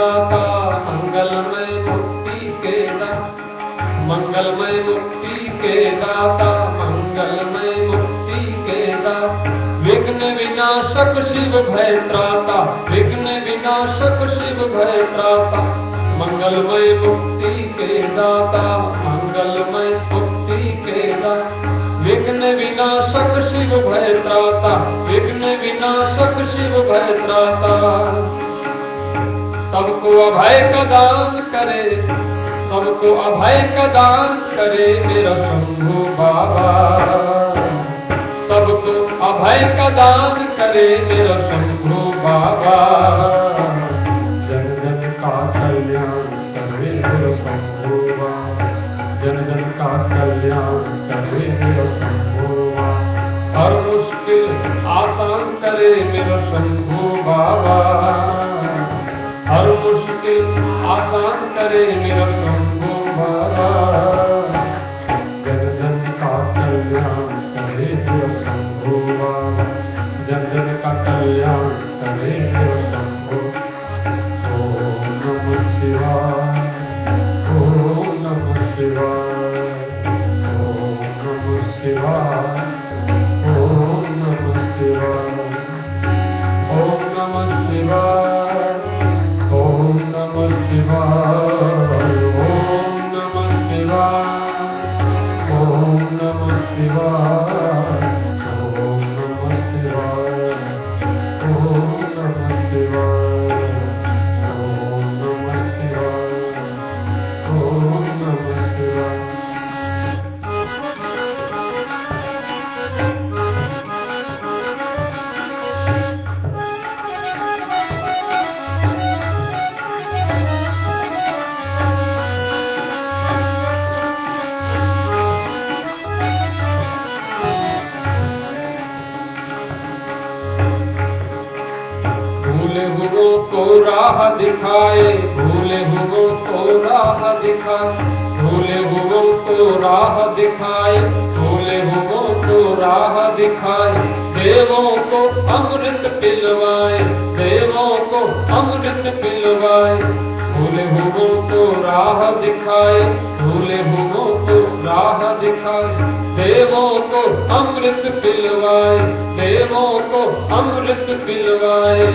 दाता, मंगलमय मुक्ति के दाता, मंगलमय मुक्ति के दाता, मंगलमय मुक्ति के दाता, विघ्न विनाशक शिव भय त्राता, विघ्न विनाशक शिव भय त्राता, मंगलमय मुक्ति के दाता, मंगलमय मुक्ति के दाता, विघ्न विनाशक शिव भय त्राता, विघ्न विनाशक शिव भय त्राता, सबको अभय का दान करे, सबको अभय का दान करे मेरा शंभू बाबा, सबको अभय का दान करे मेरा शंभू बाबा, जन जन का कल्याण करे मेरा शंभू बाबा, जन जन का कल्याण करे मेरा शंभू बाबा, हर मुश्किल आसान करे मेरा शंभू बाबा, हर मुश्किल आसान करे मेरा शंभू बाबा, जन जन का कल्याण करे मेरा शंभू बाबा, जन जन का कल्याण करे मेरा शंभू। ओम नमः शिवाय, ओम नमः शिवाय, ओम नमः शिवाय, ओम नमः शिवाय, ओम नमः शिवाय, ओम नमः शिवाय, ओम नमः शिवाय, ओम नमः शिवाय, ओम नमः शिवाय, ओम नमः शिवाय, ओम नमः शिवाय, ओम नमः शिवाय। भूले हुओं को राह दिखाए, भूले हुओं को राह दिखाए, भूले हुओं को राह दिखाए, भूले हुओं को राह दिखाए, देवों को अमृत पिलवाए, देवों को अमृत पिलवाए, भूले हुओं को राह दिखाए, भूले हुओं को राह दिखाए, देवों को अमृत पिलवाए, देवों को अमृत पिलवाए,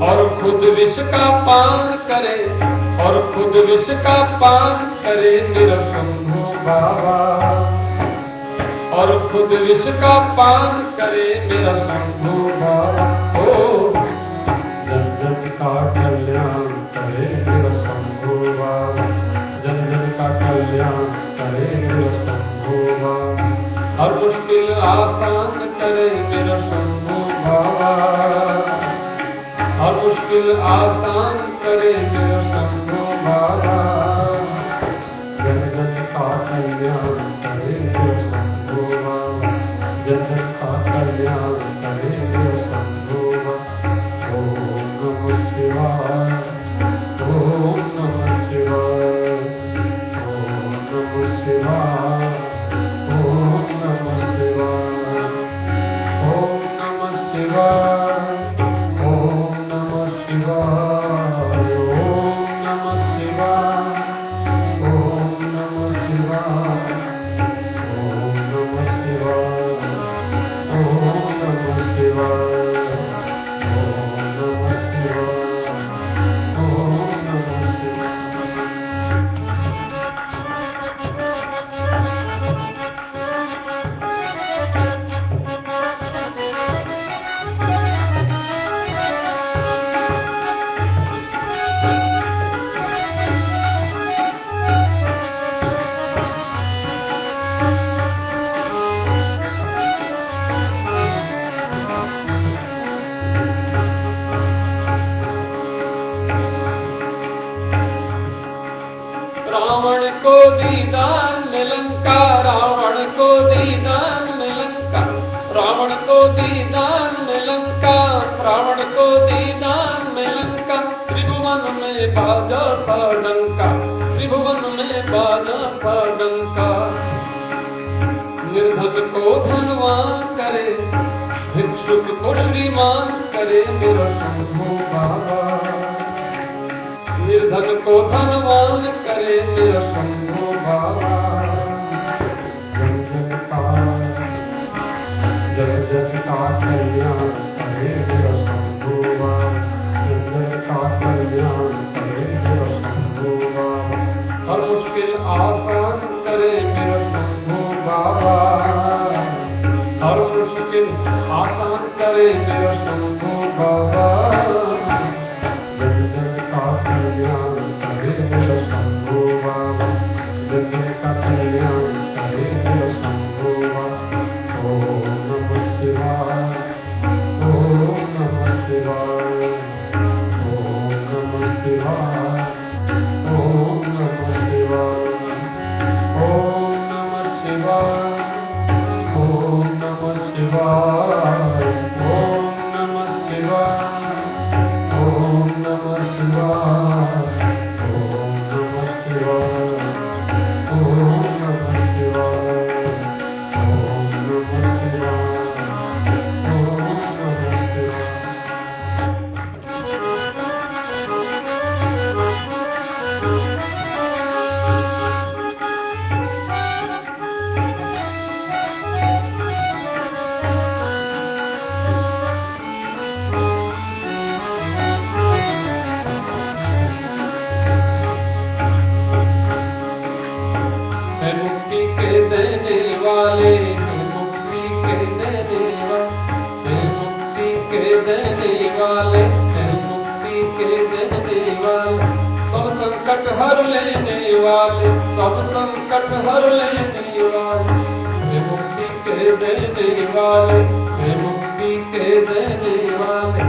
और खुद विष का पान करे, और खुद विष का पान करे मेरा शंभू बाबा, और खुद विष का पान करे मेरा शंभू बाबा, ओ जन जन का कल्याण करे मेरा शंभू बाबा, जन जन का कल्याण करे मेरा शंभू बाबा, हर मुश्किल आसान करे मेरा शंभू बाबा, हर मुश्किल आसान करे मेरा शंभू बाबा, जन जन का कल्याण करे मेरा शंभू बाबा, जन जन का कल्याण करे मेरा शंभू बाबा। ओम नमः शिवाय, ओम नमः शिवाय, ओम नमः शिवाय, ओम नमः शिवाय, ओम नमः शिवाय, ओम नमः शिवाय, ओम नमः शिवाय, ओम नमः शिवाय, ओम नमः शिवाय, ओम नमः शिवाय, ओम नमः शिवाय, ओम नमः शिवाय। रावण को दीदान में लंका, रावण को दीदान में लंका, रावण को दीदान में लंका, रावण को दीदान में लंका, त्रिभुवन में बाजा था डंका, त्रिभुवन में बाजा था डंका, निर्धन को धनवान करे, भिक्षुक को श्रीमान करे मेरा शंभू बाबा, निर्धन को धनवान करे मेरा शंभू बाबा। जग जग का कल्याण करे मेरा शंभू बाबा। जग जग का कल्याण करे मेरा शंभू बाबा। हर मुश्किल आसान करे मेरा शंभू बाबा। हर मुश्किल आसान करे मेरा शंभू बाबा। जग जग का कल्याण करे मेरा शंभू बाबा। जग जग का कल्याण करे मेरा शंभू बाबा। ओम नमः शिवाय, ओम नमः शिवाय, ओम नमः शिवाय, ओम नमः शिवाय, ओम नमः शिवाय, ओम नमः शिवाय, ओम नमः शिवाय, ओम नमः शिवाय, ओम नमः शिवाय, ओम नमः शिवाय, ओम नमः शिवाय, ओम नमः शिवाय। है मुक्ति के देने वाले, है मुक्ति के देने वाले, है मुक्ति के देने वाले, है मुक्ति के देने वाले। सब संकट हर लेने वाले, सब संकट हर लेने वाले, है मुक्ति के देने वाले, है मुक्ति के देने वाले।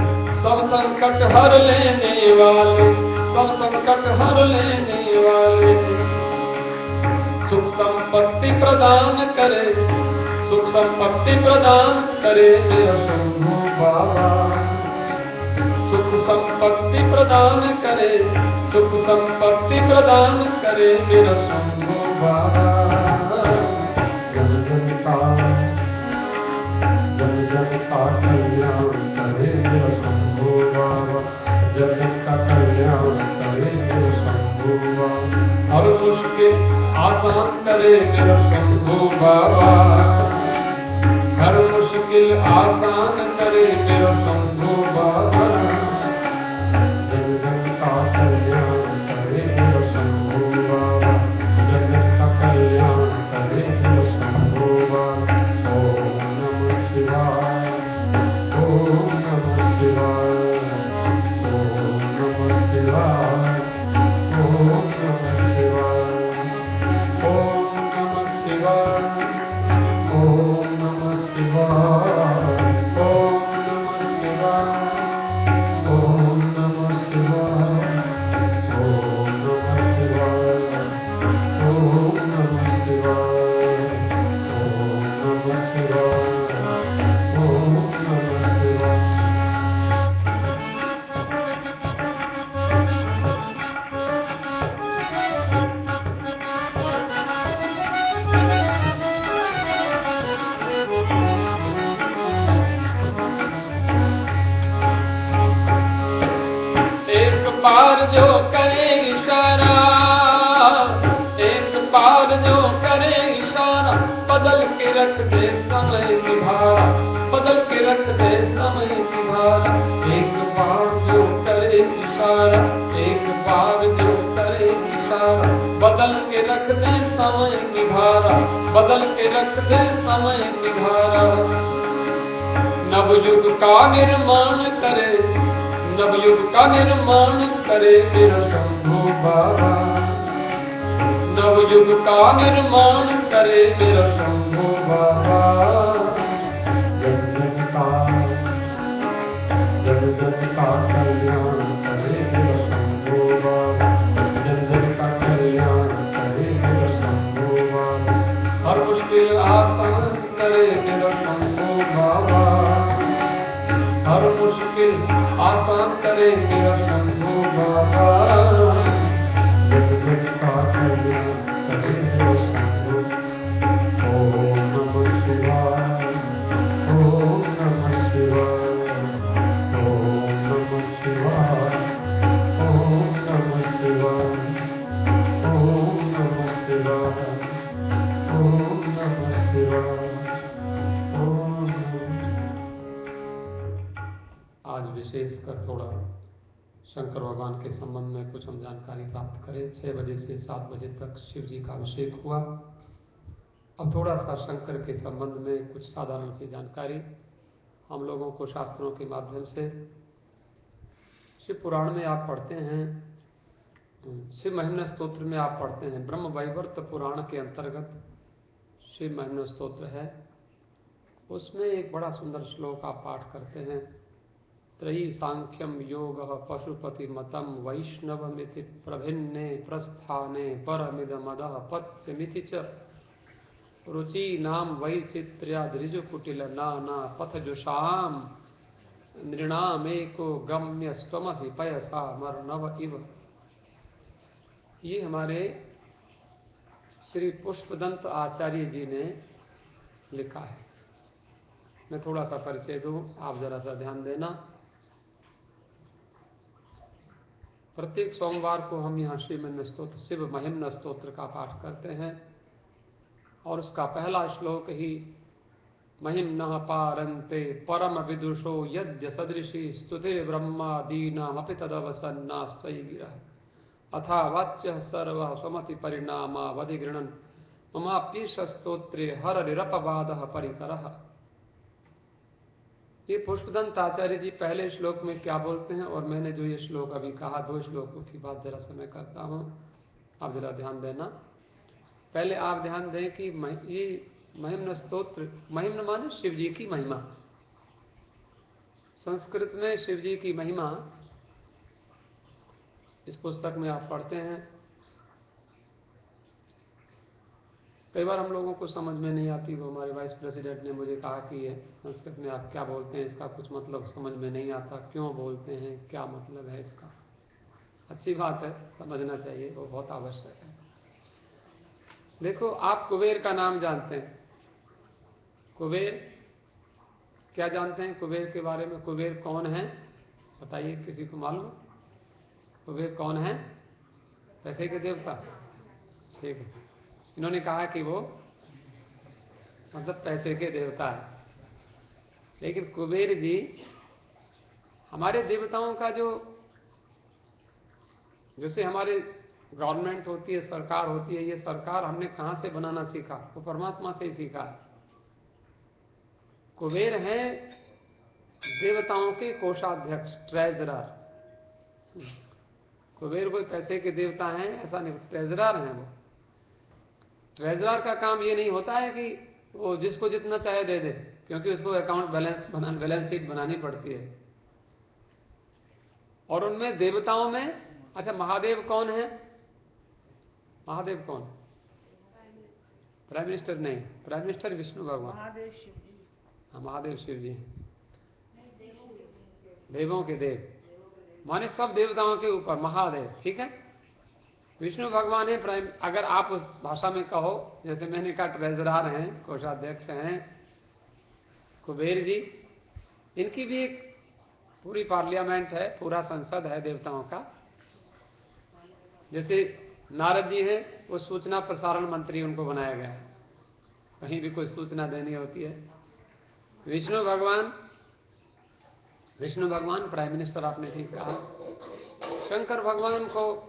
सब संकट हर लेने वाले, सब संकट हर लेने वाले। सुख संपत्ति प्रदान करे, सुख संपत्ति प्रदान करे मेरा शंभू बाबा। सुख संपत्ति प्रदान करे, सुख संपत्ति प्रदान करे मेरा शंभू बाबा। जग जग का कल्याण करे मेरा शंभू बाबा। जग जग का कल्याण करे मेरा शंभू बाबा। हर मुश्किल आसान करे मेरा शंभू बाबा। हर मुश्किल आसान करे मेरा शंभू बाबा। जग जग का कल्याण करे मेरा शंभू बाबा। जग जग का कल्याण करे मेरा शंभू बाबा। ओम नमः शिवाय, ओम नमः शिवाय, ओम नमः शिवाय, ओम नमः शिवाय, ओम नमः शिवाय, ओम नमः शिवाय, ओम नमः शिवाय, ओम नमः शिवाय, ओम नमः शिवाय, ओम नमः शिवाय, ओम नमः शिवाय, ओम नमः शिवाय। एक बार जो करे इशारा, एक बार जो करे इशारा, बदल के रख दे समय की धारा, बदल के रख दे समय की धारा। एक बार जो करे इशारा, एक बार जो करे इशारा, बदल के रख दे समय की धारा, बदल के रख दे समय की धारा। नवयुग का निर्माण करे, नवयुग का निर्माण करे मेरा शंभू बाबा। नवयुग का निर्माण करे मेरा शंभू बाबा। जग जग का कल्याण करे मेरा शंभू बाबा। जग जग का कल्याण करे मेरा शंभू बाबा। हर मुश्किल आसान करे मेरा शंभू बाबा। हर मुश्किल आसान करे मेरा शंभू बाबा। जग जग का कल्याण करे मेरा शंभू। ओम नमः शिवाय। शंकर भगवान के संबंध में कुछ हम जानकारी प्राप्त करें। 6 बजे से 7 बजे तक शिव जी का अभिषेक हुआ। अब थोड़ा सा शंकर के संबंध में कुछ साधारण सी जानकारी हम लोगों को शास्त्रों के माध्यम से। शिव पुराण में आप पढ़ते हैं, शिव महिम्न स्तोत्र में आप पढ़ते हैं, ब्रह्म वैवर्त पुराण के अंतर्गत शिव महिम्न स्तोत्र है। उसमें एक बड़ा सुंदर श्लोक आप पाठ करते हैं, त्रयी सांख्यम योग पशुपति मतम वैष्णवमिति प्रभिन्ने प्रस्थाने परमिदमदः पथ्यमिति च रुचि नाम वैचित्र्या दृजुकुटिल नाना पथजुषाम नृणामेको गम्य स्वमसि पयसा मर्णव इव। ये हमारे श्री पुष्पदंत आचार्य जी ने लिखा है। मैं थोड़ा सा परिचय दूं, आप जरा सा ध्यान देना। प्रत्येक सोमवार को हम यहाँ शिव महिम्न स्तोत्र का पाठ करते हैं और उसका पहला श्लोक ही महिम्नः पारन्ते परम विदुषो यद्य सदृशी स्तुतिर ब्रह्मादीनामपि तदवसन्नास्त्वयि गिरः अथा वाच्यः सर्वः स्वमति परिणामावधि गृह्णन् ममाप्येष स्तोत्रे हरनिरपवादः परिकरः। ये पुष्पदंत आचार्य जी पहले श्लोक में क्या बोलते हैं और मैंने जो ये श्लोक अभी कहा, 2 श्लोकों की बात जरा समय करता हूँ, आप जरा ध्यान देना। पहले आप ध्यान दें कि ये महिम्न स्तोत्र, महिम्न माने शिव जी की महिमा। संस्कृत में शिव जी की महिमा इस पुस्तक में आप पढ़ते हैं। कई बार हम लोगों को समझ में नहीं आती, वो हमारे वाइस प्रेसिडेंट ने मुझे कहा कि ये संस्कृत में आप क्या बोलते हैं, इसका कुछ मतलब समझ में नहीं आता, क्यों बोलते हैं, क्या मतलब है इसका। अच्छी बात है, समझना चाहिए, वो बहुत आवश्यक है। देखो, आप कुबेर का नाम जानते हैं, कुबेर क्या जानते हैं कुबेर के बारे में? कुबेर कौन है बताइए, किसी को मालूम? कुबेर कौन है? पैसे के देवता। ठीक है, इन्होंने कहा कि वो मतलब पैसे के देवता है, लेकिन कुबेर जी हमारे देवताओं का जो, जैसे हमारे गवर्नमेंट होती है, सरकार होती है, ये सरकार हमने कहां से बनाना सीखा? वो परमात्मा से ही सीखा है। कुबेर है देवताओं के कोषाध्यक्ष, ट्रेजरर। कुबेर कोई पैसे के देवता हैं ऐसा नहीं, ट्रेजरर हैं वो। ट्रेजरर का काम ये नहीं होता है कि वो जिसको जितना चाहे दे दे, क्योंकि उसको अकाउंट बैलेंस शीट बनानी पड़ती है। और उनमें देवताओं में, अच्छा महादेव कौन है? महादेव कौन? प्राइम मिनिस्टर नहीं, प्राइम मिनिस्टर विष्णु भगवान। महादेव शिव जी। हाँ, महादेव शिव जी, देवों के देव माने सब देवताओं के ऊपर महादेव। ठीक है, विष्णु भगवान है प्राइम। अगर आप उस भाषा में कहो, जैसे मैंने कहा ट्रेजरर हैं, कोषाध्यक्ष हैं कुबेर जी, इनकी भी एक पूरी पार्लियामेंट है, पूरा संसद है देवताओं का। जैसे नारद जी है, वो सूचना प्रसारण मंत्री उनको बनाया गया है, कहीं भी कोई सूचना देनी होती है। विष्णु भगवान प्राइम मिनिस्टर, आपने ठीक कहा। शंकर भगवान को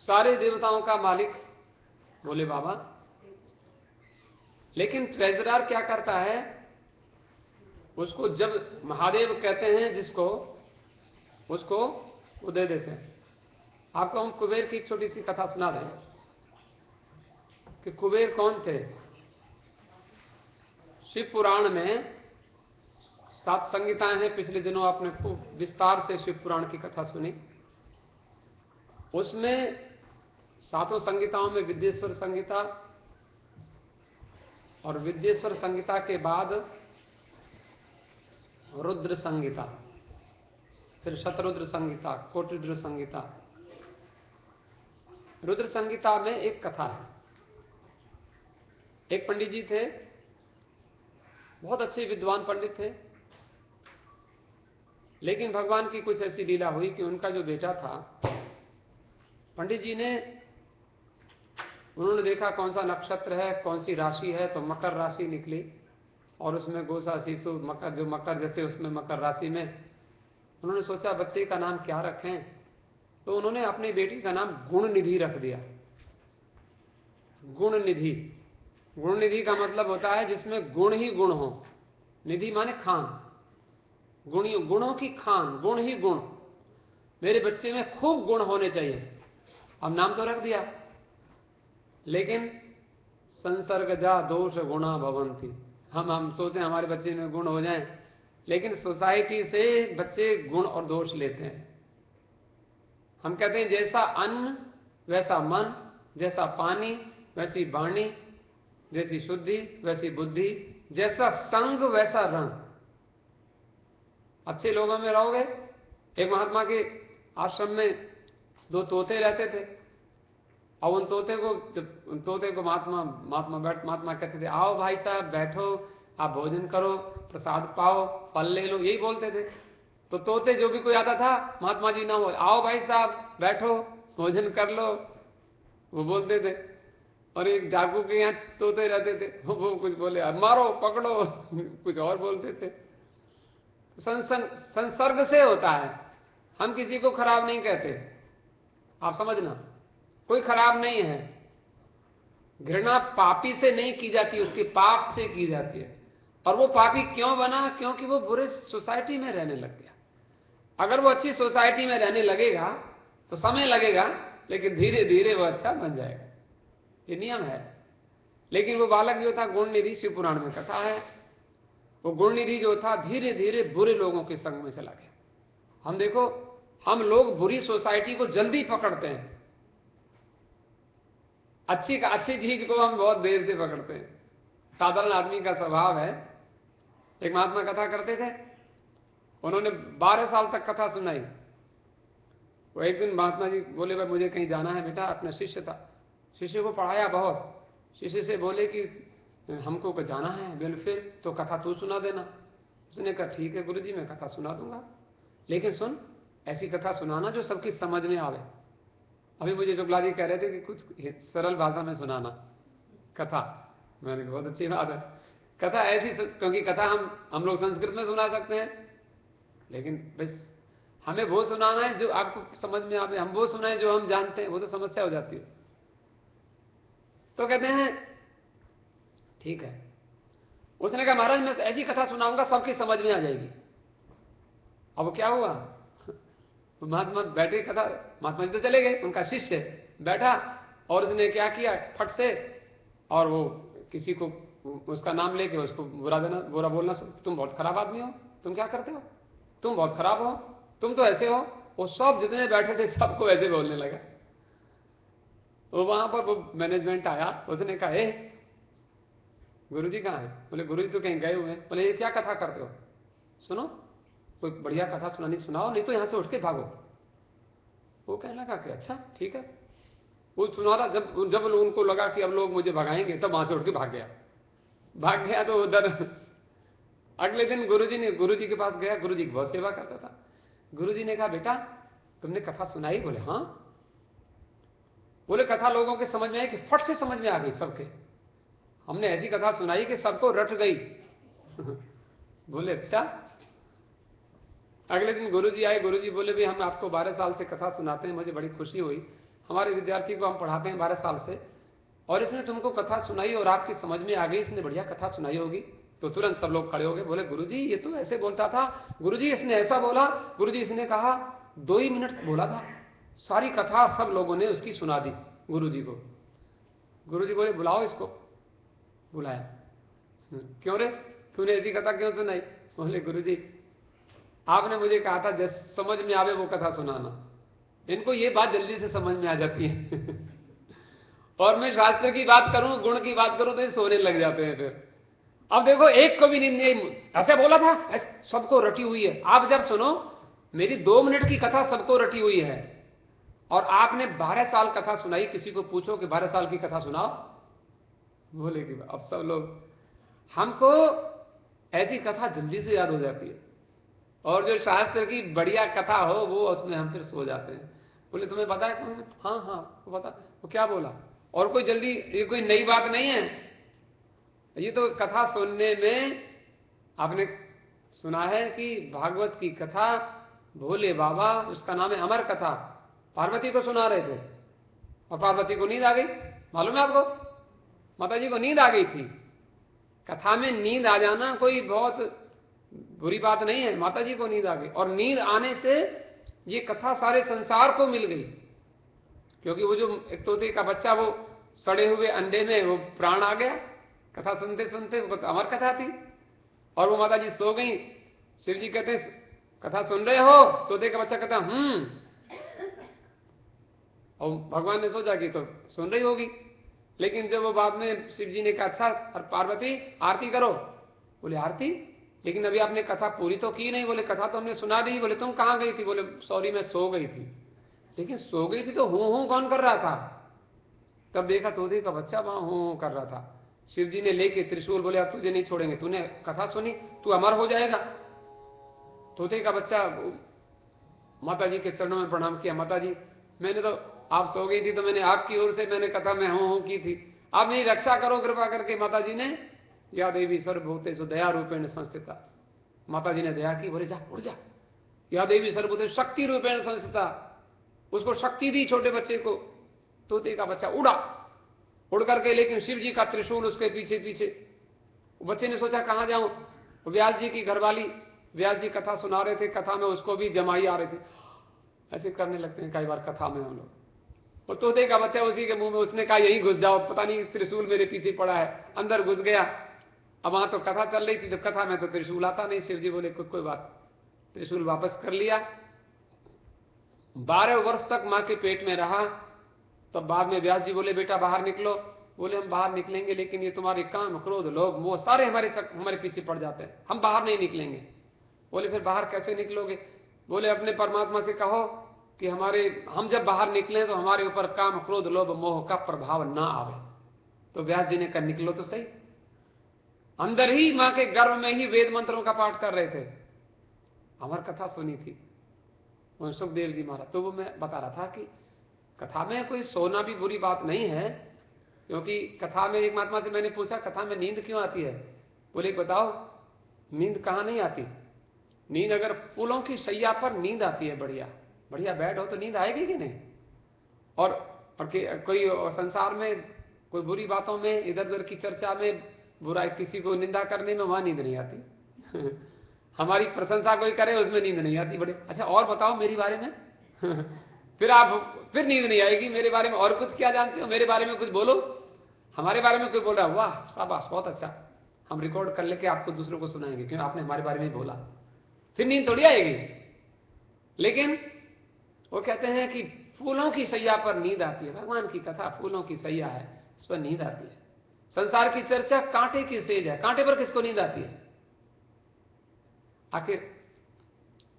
सारे देवताओं का मालिक बोले बाबा, लेकिन ट्रेजरर क्या करता है? उसको जब महादेव कहते हैं जिसको, उसको वो दे देते हैं। आपको हम कुबेर की एक छोटी सी कथा सुना दें कि कुबेर कौन थे। शिव पुराण में 7 संहिताएं हैं। पिछले दिनों आपने खूब विस्तार से शिव पुराण की कथा सुनी। उसमें 7 संहिताओं में विद्येश्वर संहिता, और विद्येश्वर संहिता के बाद रुद्र संहिता, फिर शतरुद्र संहिता, कोटिरुद्र संहिता। रुद्र संहिता में एक कथा है। एक पंडित जी थे, बहुत अच्छे विद्वान पंडित थे, लेकिन भगवान की कुछ ऐसी लीला हुई कि उनका जो बेटा था, पंडित जी ने, उन्होंने देखा कौन सा नक्षत्र है, कौन सी राशि है, तो मकर राशि निकली। और उसमें गोसा शिशु मकर, जो मकर जैसे उसमें मकर राशि में उन्होंने सोचा बच्चे का नाम क्या रखें, तो उन्होंने अपनी बेटी का नाम गुणनिधि रख दिया। गुणनिधि, गुणनिधि का मतलब होता है जिसमें गुण ही गुण हो। निधि माने खान, गुणों की खान, गुण ही गुण। मेरे बच्चे में खूब गुण होने चाहिए। अब नाम तो रख दिया, लेकिन संसर्गजा दोष गुणा भवंती। हम सोचते हैं हमारे बच्चे में गुण हो जाएं, लेकिन सोसाइटी से बच्चे गुण और दोष लेते हैं। हम कहते हैं जैसा अन्न वैसा मन, जैसा पानी वैसी वाणी, जैसी शुद्धि वैसी बुद्धि, जैसा संग वैसा रंग। अच्छे लोगों में रहोगे। एक महात्मा के आश्रम में 2 तोते रहते थे, और उन तोते को महात्मा कहते थे, आओ भाई साहब बैठो, आप भोजन करो, प्रसाद पाओ, फल ले लो, यही बोलते थे। तो तोते जो भी कोई आता था, महात्मा जी ना बोले, आओ भाई साहब बैठो, भोजन कर लो, वो बोलते थे। और एक डाकू के यहाँ तोते रहते थे, वो कुछ बोले, मारो पकड़ो, कुछ और बोलते थे। संसर्ग से होता है। हम किसी को खराब नहीं कहते, आप समझना, कोई खराब नहीं है। घृणा पापी से नहीं की जाती, उसके पाप से की जाती है। और वो पापी क्यों बना? क्योंकि वो बुरे सोसाइटी में रहने लग गया। अगर वो अच्छी सोसाइटी में रहने लगेगा तो समय लगेगा, लेकिन धीरे धीरे वो अच्छा बन जाएगा, ये नियम है। लेकिन वो बालक जो था गुणनिधि, शिव पुराण में कथा है, वो गुणनिधि जो था धीरे धीरे बुरे लोगों के संग में चला गया। हम देखो, हम लोग बुरी सोसाइटी को जल्दी पकड़ते हैं, अच्छी चीज को हम बहुत देर से पकड़ते हैं। साधारण आदमी का स्वभाव है। एक महात्मा कथा करते थे, उन्होंने 12 साल तक कथा सुनाई। वो एक दिन महात्मा जी बोले, भाई मुझे कहीं जाना है बेटा। अपना शिष्य था, शिष्य को पढ़ाया बहुत। शिष्य से बोले कि हमको जाना है, बोले फिर तो कथा तू सुना देना। उसने कहा ठीक है गुरुजी, मैं कथा सुना दूंगा, लेकिन सुन, ऐसी कथा सुनाना जो सबकी समझ में आवे। अभी मुझे शुक्ला जी कह रहे थे कि कुछ सरल भाषा में सुनाना कथा। मैंने कहा बहुत अच्छी बात है, कथा ऐसी, क्योंकि कथा हम लोग संस्कृत में सुना सकते हैं, लेकिन बस हमें वो सुनाना है जो आपको समझ में आवे। हम वो सुनाए जो हम जानते हैं, वो तो समस्या हो जाती है। तो कहते हैं ठीक है। उसने कहा महाराज मैं ऐसी कथा सुनाऊंगा सबकी समझ में आ जाएगी। अब वो क्या हुआ, महात्मा बैठे, कथा, महात्मा जी तो चले गए, उनका शिष्य बैठा, और उसने क्या किया, फट से, और वो किसी को उसका नाम लेके उसको बुरा बोलना, तुम बहुत खराब आदमी हो, तुम क्या करते हो, तुम बहुत खराब हो, तुम तो ऐसे हो। वो सब जितने बैठे थे सबको ऐसे बोलने लगा। वो वहां पर वो मैनेजमेंट आया, उसने कहा ए गुरुजी कहाँ है? बोले गुरुजी तो कहीं गए हुए हैं। बोले ये क्या कथा करते हो, सुनो कोई बढ़िया कथा सुनानी सुनाओ, नहीं तो यहां से उठ के भागो। वो कहने लगा कि अच्छा ठीक है। वो सुना रहा, जब उनको लगा कि अब लोग मुझे भगाएंगे, तब वहां से उठ के भाग गया। तो उधर अगले दिन गुरुजी के पास गया। गुरुजी की बहुत सेवा करता था। गुरुजी ने कहा बेटा तुमने कथा सुनाई? बोले हाँ। बोले कथा लोगों के समझ में आई कि फट से समझ में आ गई सबके। हमने ऐसी कथा सुनाई कि सबको रट गई। बोले अच्छा। अगले दिन गुरुजी आए। गुरुजी बोले भी हम आपको 12 साल से कथा सुनाते हैं, मुझे बड़ी खुशी हुई। हमारे विद्यार्थी को हम पढ़ाते हैं 12 साल से, और इसने तुमको कथा सुनाई और आपकी समझ में आ गई, इसने बढ़िया कथा सुनाई होगी। तो तुरंत सब लोग खड़े हो गए। बोले गुरुजी ये तो ऐसे बोलता था, गुरुजी इसने ऐसा बोला, गुरुजी इसने कहा। 2 ही मिनट बोला था, सारी कथा सब लोगों ने उसकी सुना दी गुरुजी को। गुरुजी बोले बुलाओ इसको। बुलाया। क्यों रे, तूने ऐसी कथा क्यों सुनाई? बोले गुरुजी आपने मुझे कहा था जैसे समझ में आवे वो कथा सुनाना। इनको ये बात जल्दी से समझ में आ जाती है। और मैं शास्त्र की बात करूं, गुण की बात करूं, तो ये सोने लग जाते हैं फिर। अब देखो एक को भी नहीं ऐसे बोला था, सबको रटी हुई है। आप जब सुनो, मेरी 2 मिनट की कथा सबको रटी हुई है, और आपने 12 साल कथा सुनाई। किसी को पूछो कि 12 साल की कथा सुनाओ, बोले कि अब सब लोग, हमको ऐसी कथा जल्दी से याद हो जाती है, और जो शास्त्र की बढ़िया कथा हो वो उसमें हम फिर सो जाते हैं। बोले तुम्हें पता है? हाँ हाँ वो पता। वो क्या बोला? और कोई जल्दी, ये कोई नई बात नहीं है, ये तो कथा सुनने में आपने सुना है कि भागवत की कथा भोले बाबा, उसका नाम है अमर कथा, पार्वती को सुना रहे थे और पार्वती को नींद आ गई। मालूम है आपको, माता जी को नींद आ गई थी। कथा में नींद आ जाना कोई बहुत बुरी बात नहीं है, माता जी को नींद आ गई और नींद आने से ये कथा सारे संसार को मिल गई, क्योंकि वो जो एक तोते का बच्चा वो सड़े हुए अंडे में वो प्राण आ गया कथा सुनते सुनते, वो अमर कथा थी। और वो माता जी सो गई। शिव जी कहते कथा सुन रहे हो? तोते का बच्चा कहता और भगवान ने सोचा कि तो सुन रही होगी। लेकिन जब वो बाद में शिव जी ने कहा अच्छा और पार्वती आरती करो, बोले आरती, लेकिन अभी आपने कथा पूरी तो की नहीं। बोले कथा तो हमने सुना दी। बोले तुम कहां गई थी? बोले सॉरी मैं सो गई थी। लेकिन सो गई थी तो हूं कौन कर रहा था? तब देखा तोते का बच्चा वहां हूं कर रहा था। शिव जी ने लेके त्रिशूल, बोले अब तुझे नहीं छोड़ेंगे, तूने कथा सुनी, तू अमर हो जाएगा। तोते का बच्चा माता जी के चरणों में प्रणाम किया, माता जी मैंने तो, आप सो गई थी तो मैंने आपकी ओर से मैंने कथा में हूं की थी, आप मेरी रक्षा करो कृपा करके। माता जी ने, या देवी सर्वभूतेषु दया रूपेण संस्थिता, माता जी ने दया की, बोले जा उड़ जा। या देवी सर्वभूतेषु शक्ति रूपेण संस्थिता, उसको शक्ति दी छोटे बच्चे को। तोते का बच्चा उड़ा, उड़ करके, लेकिन शिव जी का त्रिशूल उसके पीछे पीछे। बच्चे ने सोचा कहां जाऊं, व्यास जी की घरवाली, व्यास जी कथा सुना रहे थे, कथा में उसको भी जमाई आ रहे थे, ऐसे करने लगते हैं कई बार कथा में हम लोग। और तोते का बच्चा उसी के मुंह में, उसने कहा यही घुस जाओ, पता नहीं त्रिशूल मेरे पीछे पड़ा है, अंदर घुस गया। अब वहां तो कथा चल रही थी, तो कथा में तो त्रिशूल आता नहीं। शिव जी बोले कोई बात, त्रिशूल वापस कर लिया। 12 वर्ष तक मां के पेट में रहा। तब बाद में व्यास जी बोले बेटा बाहर निकलो। बोले हम बाहर निकलेंगे, लेकिन ये तुम्हारे काम क्रोध लोभ मोह सारे हमारे पीछे पड़ जाते हैं, हम बाहर नहीं निकलेंगे। बोले फिर बाहर कैसे निकलोगे? बोले अपने परमात्मा से कहो कि हम जब बाहर निकले तो हमारे ऊपर काम क्रोध लोभ मोह का प्रभाव ना आवे। तो व्यास जी ने कहा निकलो तो सही। अंदर ही मां के गर्भ में ही वेद मंत्रों का पाठ कर रहे थे, अमर कथा सुनी थी सुखदेव जी महाराज। तो वो मैं बता रहा था कि कथा में कोई सोना भी बुरी बात नहीं है, क्योंकि कथा में एक महात्मा से मैंने पूछा कथा में नींद क्यों आती है? बोले बताओ नींद कहां नहीं आती। नींद अगर फूलों की सैया पर नींद आती है, बढ़िया बढ़िया बेड हो तो नींद आएगी कि नहीं। और कोई संसार में कोई बुरी बातों में, इधर उधर की चर्चा में, बुराई किसी को निंदा करने में, वहां नींद नहीं आती। हमारी प्रशंसा कोई करे उसमें नींद नहीं आती। बड़े अच्छा और बताओ मेरे बारे में। फिर नींद नहीं आएगी। मेरे बारे में और कुछ क्या जानते हो, मेरे बारे में कुछ बोलो। हमारे बारे में कोई बोल रहा है, वाह शाबाश बहुत अच्छा, हम रिकॉर्ड कर लेके आपको दूसरों को सुनाएंगे क्यों आपने हमारे बारे में बोला। फिर नींद थोड़ी आएगी। लेकिन वो कहते हैं कि फूलों की सैया पर नींद आती है। भगवान की कथा फूलों की सैया है, इस पर नींद आती है। संसार की चर्चा कांटे की सेज है, कांटे पर किसको नींद आती है? आखिर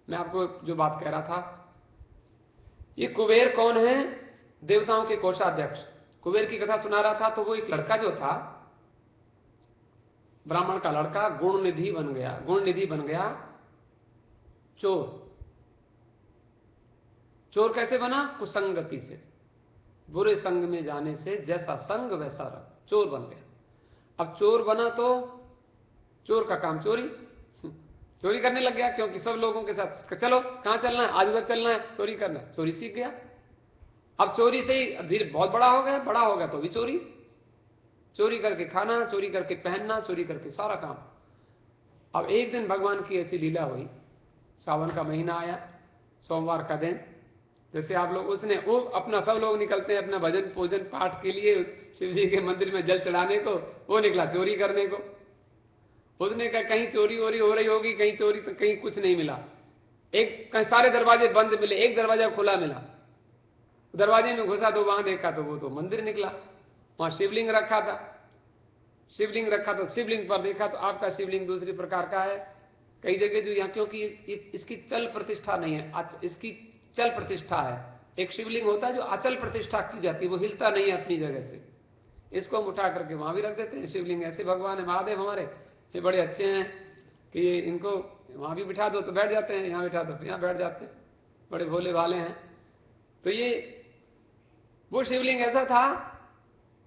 मैं आपको जो बात कह रहा था, ये कुबेर कौन है? देवताओं के कोषाध्यक्ष। कुबेर की कथा सुना रहा था तो वो एक लड़का जो था, ब्राह्मण का लड़का, गुण निधि बन गया चोर। चोर कैसे बना? कुसंगति से, बुरे संग में जाने से, जैसा संग वैसा रंग, चोर बन गया। अब चोर बना तो चोर का काम चोरी करने लग गया, क्योंकि सब लोगों के साथ चलो कहां चलना है, आज उधर चलना है, चोरी करना है, चोरी सीख गया। अब चोरी से ही धीरे बहुत बड़ा हो गया तो भी चोरी करके खाना, चोरी करके पहनना, चोरी करके सारा काम। अब एक दिन भगवान की ऐसी लीला हुई, सावन का महीना आया, सोमवार का दिन, जैसे आप लोग वो अपना सब लोग निकलते हैं अपना भजन पूजन पाठ के लिए शिव जी के मंदिर में जल चढ़ाने को, वो निकला चोरी करने को। उसने कहा कहीं चोरी वोरी हो रही होगी, कहीं चोरी तो कहीं कुछ नहीं मिला। कहीं सारे दरवाजे बंद मिले, एक दरवाजा खुला मिला। दरवाजे में घुसा तो वहां देखा तो वो तो मंदिर निकला, वहां शिवलिंग रखा था। तो शिवलिंग पर देखा तो आपका शिवलिंग दूसरी प्रकार का है। कई जगह जो यहाँ, क्योंकि इसकी चल प्रतिष्ठा नहीं है, इसकी चल प्रतिष्ठा है। एक शिवलिंग होता है जो अचल प्रतिष्ठा की जाती है, वो हिलता नहीं है अपनी जगह से, इसको हम उठा करके वहां भी रख देते हैं शिवलिंग। ऐसे भगवान है महादेव हमारे, ये बड़े अच्छे हैं कि इनको वहां भी बिठा दो तो बैठ जाते हैं, यहाँ बिठा दो तो यहाँ बैठ जाते हैं, बड़े भोले भाले हैं। तो ये वो शिवलिंग ऐसा था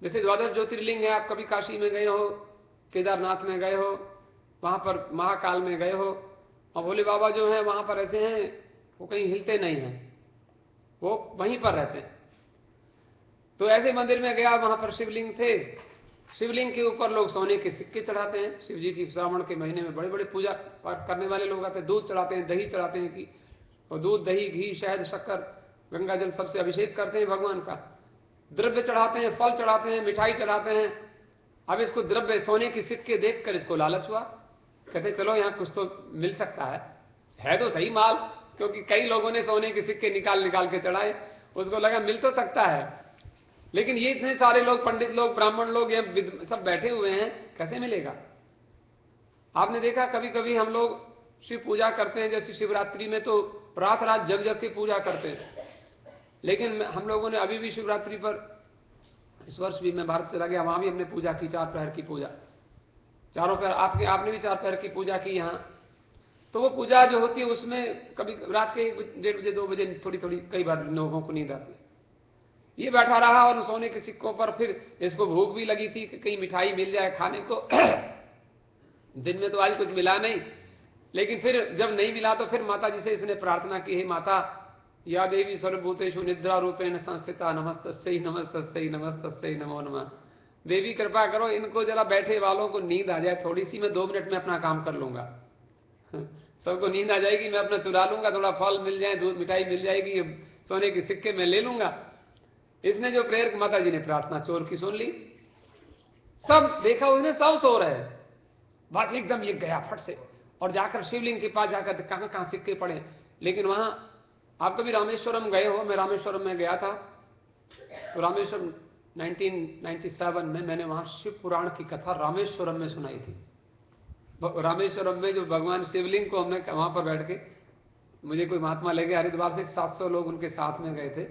जैसे 12 ज्योतिर्लिंग है। आप कभी काशी में गए हो, केदारनाथ में गए हो, वहां पर महाकाल में गए हो, और भोले बाबा जो है वहां पर ऐसे हैं वो कहीं हिलते नहीं हैं, वो वहीं पर रहते हैं। तो ऐसे मंदिर में गया, वहां पर शिवलिंग थे, शिवलिंग के ऊपर लोग सोने के सिक्के चढ़ाते हैं। शिव जी की श्रावण के महीने में बड़े बड़े पूजा पाठ करने वाले लोग आते हैं, दूध चढ़ाते हैं, दही चढ़ाते हैं कि और दूध, दही, घी, शहद, शक्कर, गंगा जल सबसे अभिषेक करते हैं भगवान का, द्रव्य चढ़ाते हैं, फल चढ़ाते हैं, मिठाई चढ़ाते हैं। अब इसको द्रव्य सोने के सिक्के देखकर इसको लालच हुआ, कहते चलो यहां कुछ तो मिल सकता है तो सही माल, क्योंकि कई लोगों ने सोने के सिक्के निकाल निकाल के चढ़ाए, उसको लगा मिल तो सकता है, लेकिन ये इतने सारे लोग, पंडित लोग, ब्राह्मण लोग ये सब बैठे हुए हैं, कैसे मिलेगा। आपने देखा कभी कभी हम लोग शिव पूजा करते हैं, जैसे शिवरात्रि में तो रात रात जग जग के पूजा करते हैं, लेकिन हम लोगों ने अभी भी शिवरात्रि पर, इस वर्ष भी मैं भारत चला गया, वहां भी हमने पूजा की, 4 पहर की पूजा, चारों पहर, आपने भी 4 पहर की पूजा की यहाँ। तो वो पूजा जो होती है उसमें कभी रात के 1 बजे 2 बजे थोड़ी थोड़ी कई बार लोगों को नींद आती है। ये बैठा रहा और सोने के सिक्कों पर, फिर इसको भूख भी लगी थी कि कहीं मिठाई मिल जाए खाने को। दिन में तो आज कुछ मिला नहीं, लेकिन फिर जब नहीं मिला तो फिर माता जी से इसने प्रार्थना की, हे माता, या देवी सर्वभूतेषु निद्रा रूपेण संस्थिता, नमस्तस्यै नमस्तस्यै नमस्तस्यै नमो नमः। देवी कृपा करो, इनको जरा बैठे वालों को नींद आ जाए थोड़ी सी, मैं 2 मिनट में अपना काम कर लूंगा। सबको नींद आ जाएगी, मैं अपना चुरा लूंगा, थोड़ा फल मिल जाए, दूध मिठाई मिल जाएगी, सोने के सिक्के मैं ले लूंगा। इसने जो प्रेयर, माता जी ने प्रार्थना चोर की सुन ली, सब देखा उसने, सब सो रहे, बस एकदम ये गया फट से और जाकर शिवलिंग के पास जाकर कहां कहां सिक्के पड़े। लेकिन वहां, आप कभी रामेश्वरम गए हो? मैं रामेश्वरम में गया था, तो रामेश्वरम 1997 में मैंने वहां शिव पुराण की कथा रामेश्वरम में सुनाई थी। रामेश्वरम में जो भगवान शिवलिंग को हमने वहां पर बैठ के, मुझे कोई महात्मा ले गए हरिद्वार से, 700 लोग उनके साथ में गए थे,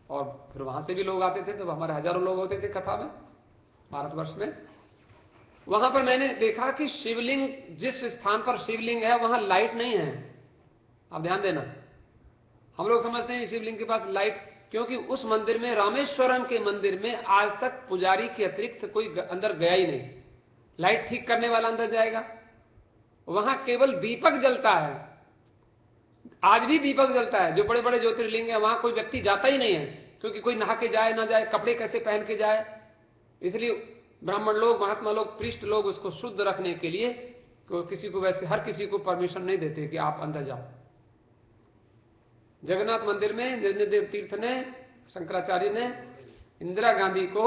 और फिर वहां से भी लोग आते थे, तो हमारे हजारों लोग होते थे कथा में भारतवर्ष में। वहां पर मैंने देखा कि शिवलिंग, जिस स्थान पर शिवलिंग है वहां लाइट नहीं है। आप ध्यान देना, हम लोग समझते हैं शिवलिंग के पास लाइट, क्योंकि उस मंदिर में, रामेश्वरम के मंदिर में आज तक पुजारी के अतिरिक्त कोई अंदर गया ही नहीं। लाइट ठीक करने वाला अंदर जाएगा, वहां केवल दीपक जलता है, आज भी दीपक जलता है। जो बड़े बड़े ज्योतिर्लिंग है वहां कोई व्यक्ति जाता ही नहीं है, क्योंकि कोई नहा के जाए ना जाए, कपड़े कैसे पहन के जाए, इसलिए ब्राह्मण लोग, महात्मा लोग, प्रीस्ट लोग उसको शुद्ध रखने के लिए किसी को, वैसे हर किसी को परमिशन नहीं देते कि आप अंदर जाओ। जगन्नाथ मंदिर में निरंजन तीर्थ ने, शंकराचार्य ने इंदिरा गांधी को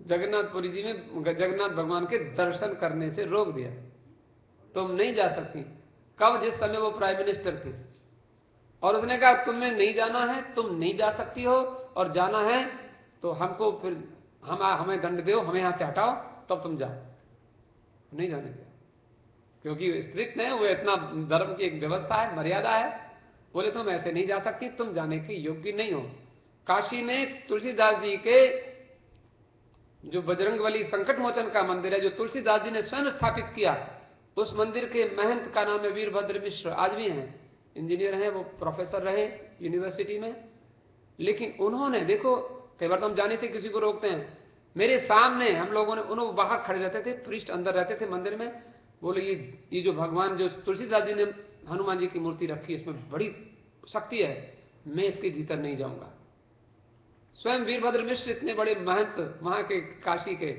जगन्नाथपुरी जी में जगन्नाथ भगवान के दर्शन करने से रोक दिया, तुम नहीं जा सकती। कब? जिस समय वो प्राइम मिनिस्टर थे, और उसने कहा तुम्हें नहीं जाना है, तुम नहीं जा सकती हो, और जाना है तो हमको फिर हमें दंड दो, हमें यहां से हटाओ, तब तुम जाओ। नहीं जाने दिया, क्योंकि स्ट्रिक्ट है वो, इतना धर्म की एक व्यवस्था है, मर्यादा है। बोले तुम ऐसे नहीं जा सकती, तुम जाने के योग्य नहीं हो। काशी में तुलसीदास जी के जो बजरंगबली संकट मोचन का मंदिर है, जो तुलसीदास जी ने स्वयं स्थापित किया, उस मंदिर के महंत का नाम है वीरभद्र मिश्र, आज भी हैं, इंजीनियर हैं, वो प्रोफेसर रहे यूनिवर्सिटी में। लेकिन उन्होंने, देखो कई बार तो हम जाने से किसी को रोकते हैं, मेरे सामने हम लोगों ने, उन्होंने बाहर खड़े रहते थे, प्रीस्ट अंदर रहते थे मंदिर में, बोले ये जो भगवान, जो तुलसीदास जी ने हनुमान जी की मूर्ति रखी है, इसमें बड़ी शक्ति है, मैं इसके भीतर नहीं जाऊंगा। स्वयं वीरभद्र मिश्र इतने बड़े महंत वहां के काशी के,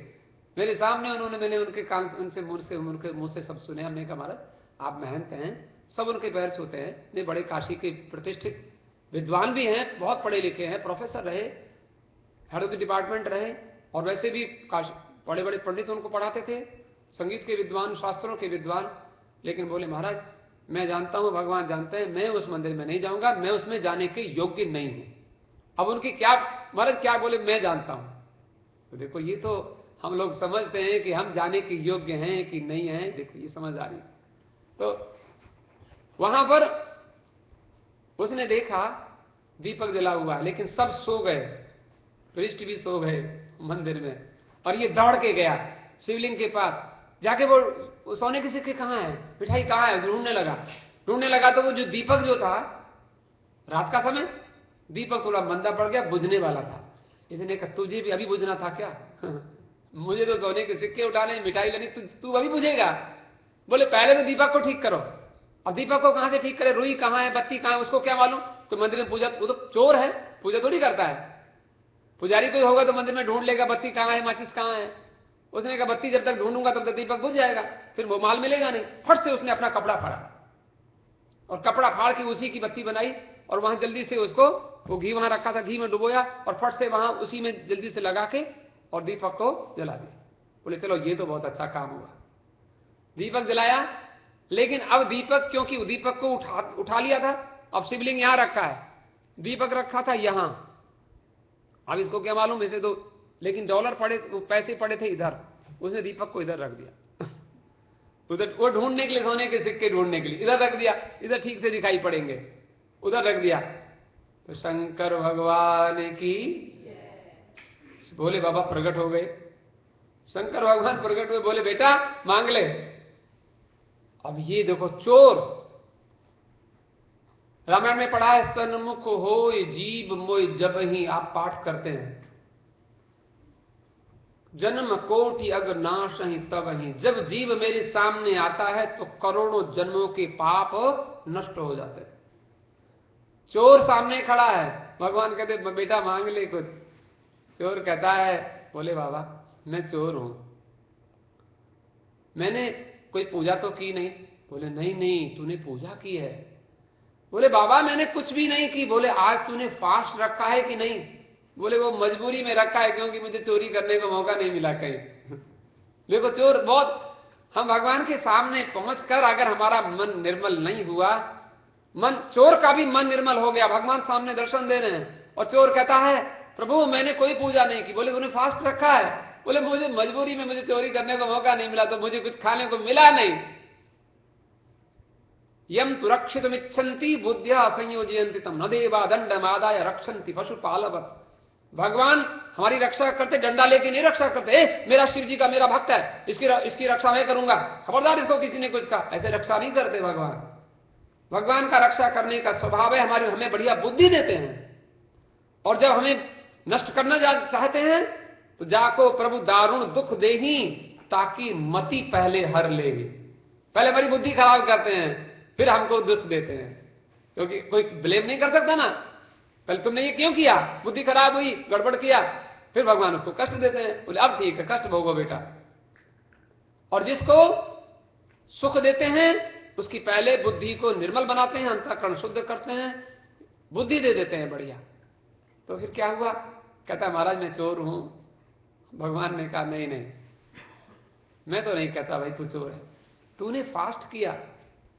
मेरे सामने उन्होंने, मैंने उनके कान, उनके मुंह से सब सुने। हमने कहा महाराज आप महंत हैं, सब उनके पैर छूते हैं, इतने बड़े काशी के प्रतिष्ठित विद्वान भी हैं, बहुत पढ़े लिखे हैं, प्रोफेसर रहे, हेड ऑफ द डिपार्टमेंट रहे, और वैसे भी बड़े बड़े पंडित उनको पढ़ाते थे, संगीत के विद्वान, शास्त्रों के विद्वान। लेकिन बोले महाराज मैं जानता हूं, भगवान जानते हैं, मैं उस मंदिर में नहीं जाऊंगा, मैं उसमें जाने के योग्य नहीं हूं। अब उनकी क्या, महाराज क्या बोले, मैं जानता हूं। तो देखो ये तो हम लोग समझते हैं कि हम जाने के योग्य हैं कि नहीं हैं, देखो ये समझ आ रही। तो वहां पर उसने देखा दीपक जला हुआ है, लेकिन सब सो गए, प्रीस्ट भी सो गए मंदिर में, और ये दौड़ के गया शिवलिंग के पास, जाके वो सोने के सिक्के कहां है, मिठाई कहां है, ढूंढने लगा तो वो जो दीपक जो था, रात का समय दीपक थोड़ा मंदा पड़ गया, बुझने वाला था। इसने कहा तुझे भी अभी बुझना था क्या? मुझे तो सोने के सिक्के उठाने, मिठाई लेनी, तू अभी बुझेगा? बोले पहले तो दीपक को ठीक करो, अब दीपक को कहां से ठीक करे, रुई कहां है, बत्ती कहां है, उसको क्या मालूम। तो मंदिर में पूजा, वो तो चोर है, पूजा थोड़ी करता है। पुजारी कोई होगा तो मंदिर में ढूंढ लेगा बत्ती कहां है, माचिस कहां है। उसने कहा बत्ती जब तक ढूंढूंगा तब तक दीपक बुझ जाएगा, फिर वो माल मिलेगा नहीं। फट से उसने अपना कपड़ा फाड़ा और कपड़ा फाड़ के उसी की बत्ती बनाई और वहां जल्दी से उसको, वो घी वहां रखा था, घी में डुबोया और फट से वहां उसी में जल्दी से लगा के और दीपक को जला दिया। बोले चलो ये तो बहुत अच्छा काम हुआ, दीपक जलाया। लेकिन अब दीपक, क्योंकि दीपक को उठा लिया था, अब शिवलिंग यहां रखा है, दीपक रखा था यहां। अब इसको क्या मालूम इसे तो, लेकिन डॉलर पड़े, पैसे पड़े थे इधर, उसने दीपक को इधर रख दिया। उधर वो ढूंढने के लिए, सोने के सिक्के ढूंढने के लिए इधर रख दिया, इधर ठीक से दिखाई पड़ेंगे, उधर रख दिया। तो शंकर भगवान की बोले बाबा प्रकट हो गए। शंकर भगवान प्रकट हुए, बोले बेटा मांग ले। अब ये देखो चोर, रामायण में पढ़ा है, सन्मुख हो जीव मोय जब ही, आप पाठ करते हैं, जन्म कोटि अग नाश ही तब ही, जब जीव मेरे सामने आता है तो करोड़ों जन्मों के पाप नष्ट हो जाते हैं। चोर सामने खड़ा है, भगवान कहते बेटा मांग ले कुछ। चोर कहता है, बोले बाबा मैं चोर हूं, मैंने कोई पूजा तो की नहीं। बोले नहीं नहीं तूने पूजा की है। बोले बाबा मैंने कुछ भी नहीं की। बोले आज तूने फास्ट रखा है कि नहीं। बोले वो मजबूरी में रखा है, क्योंकि मुझे चोरी करने को मौका नहीं मिला कहीं। देखो चोर बहुत, हम भगवान के सामने पहुंचकर अगर हमारा मन निर्मल नहीं हुआ, मन, चोर का भी मन निर्मल हो गया, भगवान सामने दर्शन दे रहे हैं और चोर कहता है प्रभु मैंने कोई पूजा नहीं की। बोले तूने फास्ट रखा है। बोले मुझे मजबूरी में, मुझे चोरी करने को मौका नहीं मिला, तो मुझे कुछ खाने को मिला नहीं। यम तुरक्षितुमिच्छन्ति बुद्ध्या संयोजयन्ति तम न देवा दंडमादाय रक्षन्ति पशुपालवत्। भगवान हमारी रक्षा करते, डंडा लेके नहीं रक्षा करते। मेरा शिव जी का मेरा भक्त है, इसकी रक्षा मैं करूंगा, खबरदार इसको किसी ने कुछ कहा, ऐसे रक्षा नहीं करते भगवान। भगवान का रक्षा करने का स्वभाव है, हमें बढ़िया बुद्धि देते हैं, और जब हमें नष्ट करना चाहते हैं तो जाको प्रभु दारुण दुख देही, ताकि मति पहले हर लेगी। पहले हमारी बुद्धि खराब करते हैं, फिर हमको दुख देते हैं, क्योंकि कोई ब्लेम नहीं कर सकता ना, पहले तुमने ये क्यों किया, बुद्धि खराब हुई, गड़बड़ किया, फिर भगवान उसको कष्ट देते हैं। बोले अब ठीक है, कष्ट भोगो बेटा। और जिसको सुख देते हैं उसकी पहले बुद्धि को निर्मल बनाते हैं, अंतःकरण शुद्ध करते हैं, बुद्धि दे देते हैं बढ़िया। तो फिर क्या हुआ, कहता महाराज मैं चोर हूं। भगवान ने कहा नहीं नहीं, मैं तो नहीं कहता भाई तू चोर है, तूने फास्ट किया,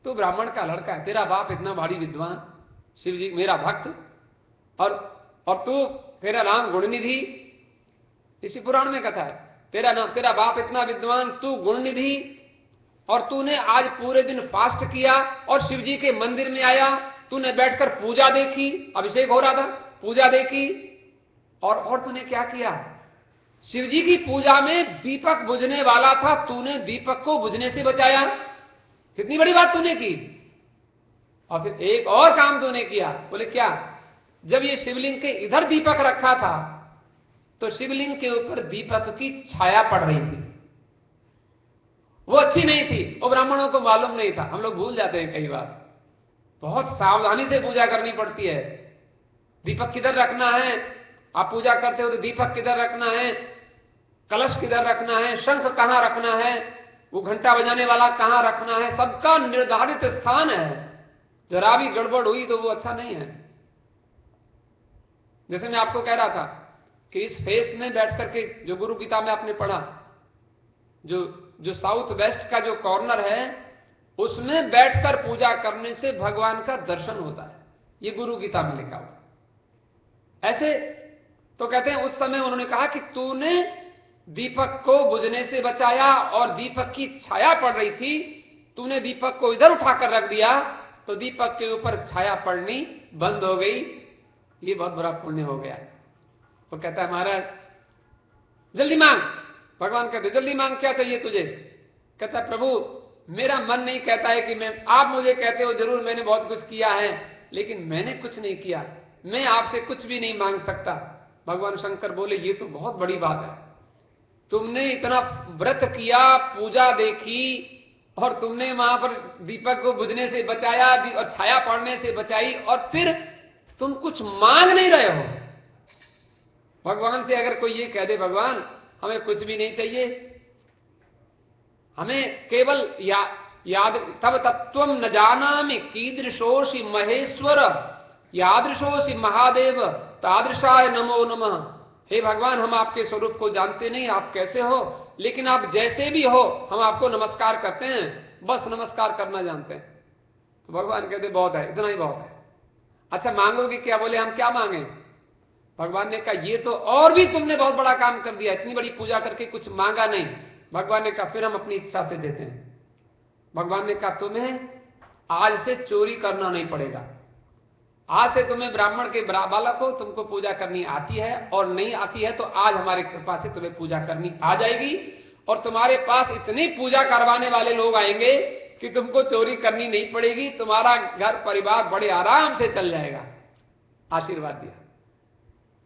तू ब्राह्मण का लड़का है, तेरा बाप इतना भारी विद्वान, शिव जी मेरा भक्त, और तू, तेरा नाम गुणनिधि, इसी पुराण में कथा है, तेरा बाप इतना विद्वान, तू गुणनिधि, और तूने आज पूरे दिन फास्ट किया और शिव जी के मंदिर में आया, तूने बैठकर पूजा देखी, अभिषेक हो रहा था, पूजा देखी, और तूने क्या किया, शिव जी की पूजा में दीपक बुझने वाला था, तूने दीपक को बुझने से बचाया। कितनी बड़ी बात तूने की। और फिर एक और काम तूने किया। बोले क्या, जब ये शिवलिंग के इधर दीपक रखा था तो शिवलिंग के ऊपर दीपक की छाया पड़ रही थी, वो अच्छी नहीं थी, वो ब्राह्मणों को मालूम नहीं था। हम लोग भूल जाते हैं कई बार, बहुत सावधानी से पूजा करनी पड़ती है। दीपक किधर रखना है, आप पूजा करते हो तो दीपक किधर रखना है, कलश किधर रखना है, शंख कहां रखना है, वो घंटा बजाने वाला कहां रखना है, सबका निर्धारित स्थान है। जरा भी गड़बड़ हुई तो वो अच्छा नहीं है। जैसे मैं आपको कह रहा था कि इस फेस में बैठ करके, जो गुरु गीता में आपने पढ़ा, जो साउथ वेस्ट का जो कॉर्नर है, उसमें बैठकर पूजा करने से भगवान का दर्शन होता है, ये गुरु गीता में लिखा हुआ। ऐसे तो कहते हैं, उस समय उन्होंने कहा कि तूने दीपक को बुझने से बचाया और दीपक की छाया पड़ रही थी, तूने दीपक को इधर उठाकर रख दिया तो दीपक के ऊपर छाया पड़नी बंद हो गई, ये बहुत बड़ा पुण्य हो गया। वो कहता है महाराज जल्दी मांग। भगवान कहते जल्दी मांग, क्या चाहिए तुझे। कहता है प्रभु मेरा मन नहीं कहता है कि मैं, आप मुझे कहते हो जरूर मैंने बहुत कुछ किया है, लेकिन मैंने कुछ नहीं किया, मैं आपसे कुछ भी नहीं मांग सकता। भगवान शंकर बोले ये तो बहुत बड़ी बात है, तुमने इतना व्रत किया, पूजा देखी और तुमने वहां पर दीपक को बुझने से बचाया और छाया पड़ने से बचाई, और फिर तुम कुछ मांग नहीं रहे हो। भगवान से अगर कोई ये कह दे भगवान हमें कुछ भी नहीं चाहिए, हमें केवल याद तब तत्वम न जानामि कीदृशोषि महेश्वर यादृशोषि महादेव तादृशाय नमो नमः। हे भगवान हम आपके स्वरूप को जानते नहीं, आप कैसे हो, लेकिन आप जैसे भी हो हम आपको नमस्कार करते हैं, बस नमस्कार करना जानते हैं। तो भगवान कहते बहुत है, इतना ही बहुत है। अच्छा मांगोगे क्या? बोले हम क्या मांगे? भगवान ने कहा ये तो और भी तुमने बहुत बड़ा काम कर दिया, इतनी बड़ी पूजा करके कुछ मांगा नहीं। भगवान ने कहा फिर हम अपनी इच्छा से देते हैं। भगवान ने कहा तुम्हें आज से चोरी करना नहीं पड़ेगा, आज से तुम्हें ब्राह्मण के बालक हो, तुमको पूजा करनी आती है, और नहीं आती है तो आज हमारे कृपा से तुम्हें पूजा करनी आ जाएगी, और तुम्हारे पास इतनी पूजा करवाने वाले लोग आएंगे कि तुमको चोरी करनी नहीं पड़ेगी, तुम्हारा घर परिवार बड़े आराम से चल जाएगा। आशीर्वाद दिया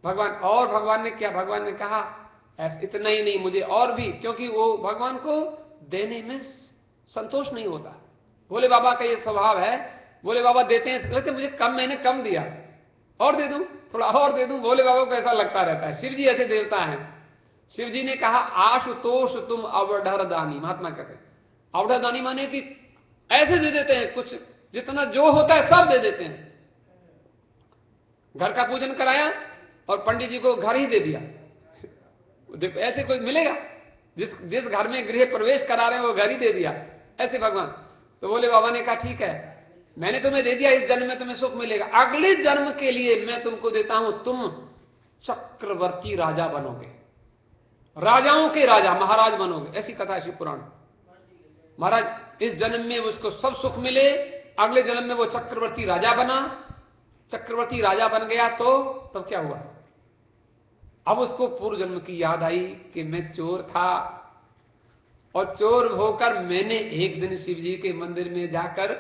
भगवान। और भगवान ने क्या? भगवान ने कहा इतना ही नहीं, मुझे और भी, क्योंकि वो भगवान को देने में संतोष नहीं होता। भोले बाबा का ये स्वभाव है, भोले बाबा देते हैं तो मुझे कम, मैंने कम दिया, और दे दूं, थोड़ा और दे दूं। भोले बाबा को ऐसा लगता रहता है। शिव जी ऐसे देवता हैं। शिव जी ने कहा आशुतोष तुम अवढर दानी। महात्मा कहते हैं अवढर दानी माने कि ऐसे दे देते हैं, कुछ जितना जो होता है सब दे देते हैं। घर का पूजन कराया और पंडित जी को घर ही दे दिया। ऐसे कोई मिलेगा? जिस घर में गृह प्रवेश करा रहे हैं वो घर ही दे दिया, ऐसे भगवान। तो बोले बाबा ने कहा ठीक है, मैंने तुम्हें दे दिया, इस जन्म में तुम्हें सुख मिलेगा, अगले जन्म के लिए मैं तुमको देता हूं, तुम चक्रवर्ती राजा बनोगे, राजाओं के राजा, महाराज बनोगे। ऐसी कथा है शिव पुराण। महाराज इस जन्म में उसको सब सुख मिले, अगले जन्म में वो चक्रवर्ती राजा बना। चक्रवर्ती राजा बन गया तो तब क्या हुआ? अब उसको पूर्व जन्म की याद आई कि मैं चोर था, और चोर होकर मैंने एक दिन शिव जी के मंदिर में जाकर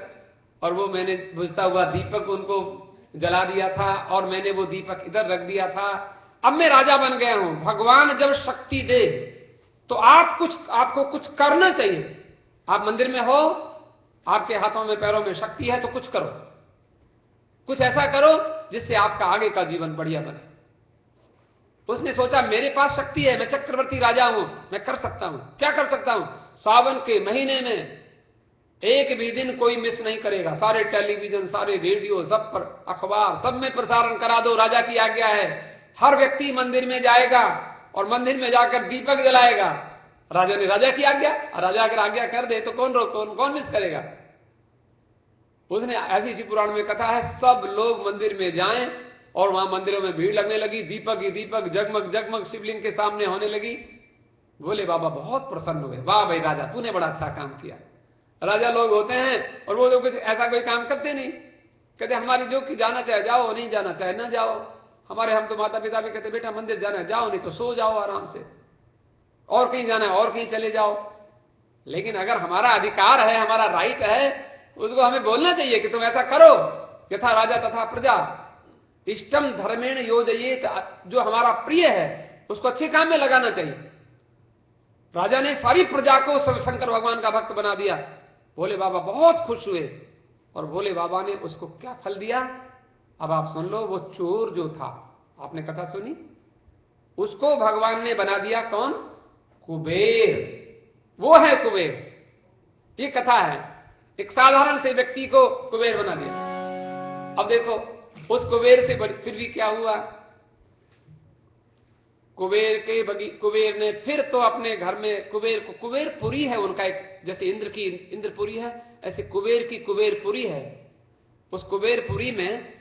और वो मैंने बुझता हुआ दीपक उनको जला दिया था, और मैंने वो दीपक इधर रख दिया था। अब मैं राजा बन गया हूं। भगवान जब शक्ति दे तो आपको कुछ करना चाहिए। आप मंदिर में हो, आपके हाथों में पैरों में शक्ति है, तो कुछ करो, कुछ ऐसा करो जिससे आपका आगे का जीवन बढ़िया बने। उसने सोचा मेरे पास शक्ति है, मैं चक्रवर्ती राजा हूं, मैं कर सकता हूं। क्या कर सकता हूं? सावन के महीने में एक भी दिन कोई मिस नहीं करेगा, सारे टेलीविजन, सारे रेडियो, सब पर अखबार, सब में प्रसारण करा दो, राजा की आज्ञा है। हर व्यक्ति मंदिर में जाएगा और मंदिर में जाकर दीपक जलाएगा। राजा ने राजा की आज्ञा, राजा अगर आज्ञा कर दे तो कौन मिस करेगा? उसने ऐसी शिव पुराण में कथा है, सब लोग मंदिर में जाएं, और वहां मंदिरों में भीड़ लगने लगी, दीपक ही दीपक जगमग जगमग शिवलिंग के सामने होने लगी। बोले बाबा बहुत प्रसन्न हुए, वाह भाई राजा तूने बड़ा अच्छा काम किया। राजा लोग होते हैं और वो लोग ऐसा कोई काम करते नहीं, कहते हमारी जो कि जाना चाहे जाओ, नहीं जाना चाहे ना जाओ। हम तो माता पिता भी कहते बेटा मंदिर जाना है जाओ, नहीं तो सो जाओ आराम से, और कहीं जाना है और कहीं चले जाओ। लेकिन अगर हमारा अधिकार है, हमारा राइट है, उसको हमें बोलना चाहिए कि तुम ऐसा करो। यथा राजा तथा प्रजा, इष्टम धर्मेण योजयेत, जो हमारा प्रिय है उसको अच्छे काम में लगाना चाहिए। राजा ने सारी प्रजा को शंकर भगवान का भक्त बना दिया। भोले बाबा बहुत खुश हुए, और भोले बाबा ने उसको क्या फल दिया अब आप सुन लो। वो चोर जो था, आपने कथा सुनी, उसको भगवान ने बना दिया कौन? कुबेर। वो है कुबेर। ये कथा है, एक साधारण से व्यक्ति को कुबेर बना दिया। अब देखो उस कुबेर से फिर भी क्या हुआ? कुबेर ने फिर तो अपने घर में कुबेरपुरी है उनका एक, जैसे इंद्र की इंद्रपुरी है, ऐसे कुबेर की कुबेरपुरी है। उस कुबेरपुरी में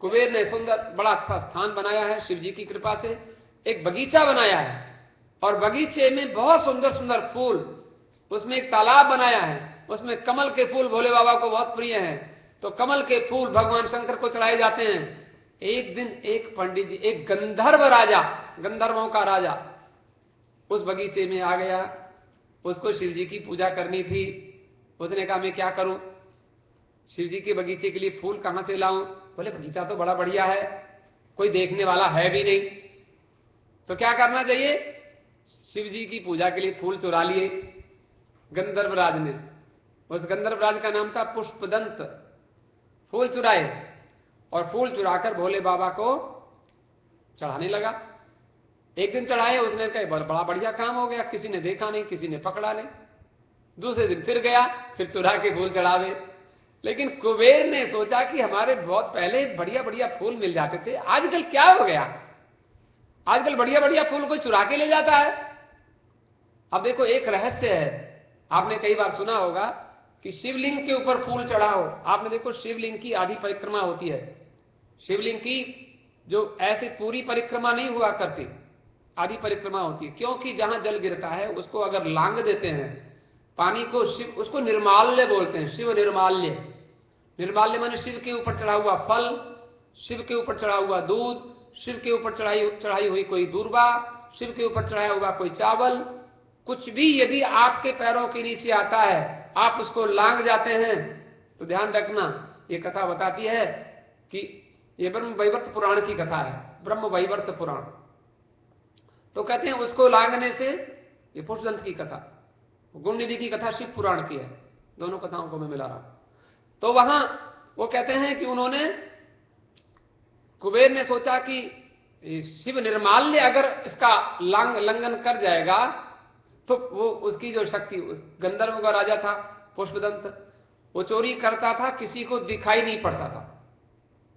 कुबेर ने सुंदर बड़ा अच्छा स्थान बनाया है, शिव जी की कृपा से एक बगीचा बनाया है, और बगीचे में बहुत सुंदर सुंदर फूल, उसमें एक तालाब बनाया है, उसमें कमल के फूल भोले बाबा को बहुत प्रिय हैं, तो कमल के फूल भगवान शंकर को चढ़ाए जाते हैं। एक दिन एक पंडित जी, एक गंधर्व राजा, गंधर्वों का राजा उस बगीचे में आ गया। उसको शिव जी की पूजा करनी थी। उसने कहा मैं क्या करूं, शिव जी के बगीचे के लिए फूल कहां से लाऊं? बोले बगीचा तो बड़ा बढ़िया है, कोई देखने वाला है भी नहीं, तो क्या करना चाहिए? शिव जी की पूजा के लिए फूल चुरा लिए गंधर्व राज ने। उस गंधर्व राज का नाम था पुष्पदंत। फूल चुराए और फूल चुराकर भोले बाबा को चढ़ाने लगा। एक दिन चढ़ाए, उसने कहा बड़ा बढ़िया काम हो गया, किसी ने देखा नहीं, किसी ने पकड़ा नहीं। दूसरे दिन फिर गया, फिर चुरा के फूल चढ़ावे। लेकिन कुबेर ने सोचा कि हमारे बहुत पहले बढ़िया बढ़िया फूल मिल जाते थे, आजकल क्या हो गया, आजकल बढ़िया बढ़िया फूल कोई चुरा के ले जाता है। अब देखो एक रहस्य है, आपने कई बार सुना होगा कि शिवलिंग के ऊपर फूल चढ़ाओ। आपने देखो शिवलिंग की आधी परिक्रमा होती है, शिवलिंग की जो ऐसे पूरी परिक्रमा नहीं हुआ करती, आधी परिक्रमा होती है, क्योंकि जहां जल गिरता है उसको अगर लांग देते हैं पानी को, शिव उसको निर्माल्य बोलते हैं, शिव निर्माल्य। निर्माल्य माने शिव के ऊपर चढ़ा हुआ फल, शिव के ऊपर चढ़ा हुआ दूध, शिव के ऊपर चढ़ाई हुई कोई दूर्वा, शिव के ऊपर चढ़ाया हुआ कोई चावल, कुछ भी यदि आपके पैरों के नीचे आता है आप उसको लांग जाते हैं तो ध्यान रखना, ये कथा बताती है कि ये ब्रह्म वैवर्त पुराण की कथा है, ब्रह्म वैवर्त पुराण। तो कहते हैं उसको लांगने से, ये पुष्पदंत की कथा, गुणनिधि की कथा शिव पुराण की है, दोनों कथाओं को मैं मिला रहा हूं। तो वहां वो कहते हैं कि उन्होंने, कुबेर ने सोचा कि शिव निर्माल्य अगर इसका लंघन कर जाएगा तो वो उसकी जो शक्ति, उस गंधर्व का राजा था पुष्पदंत, वो चोरी करता था, किसी को दिखाई नहीं पड़ता था,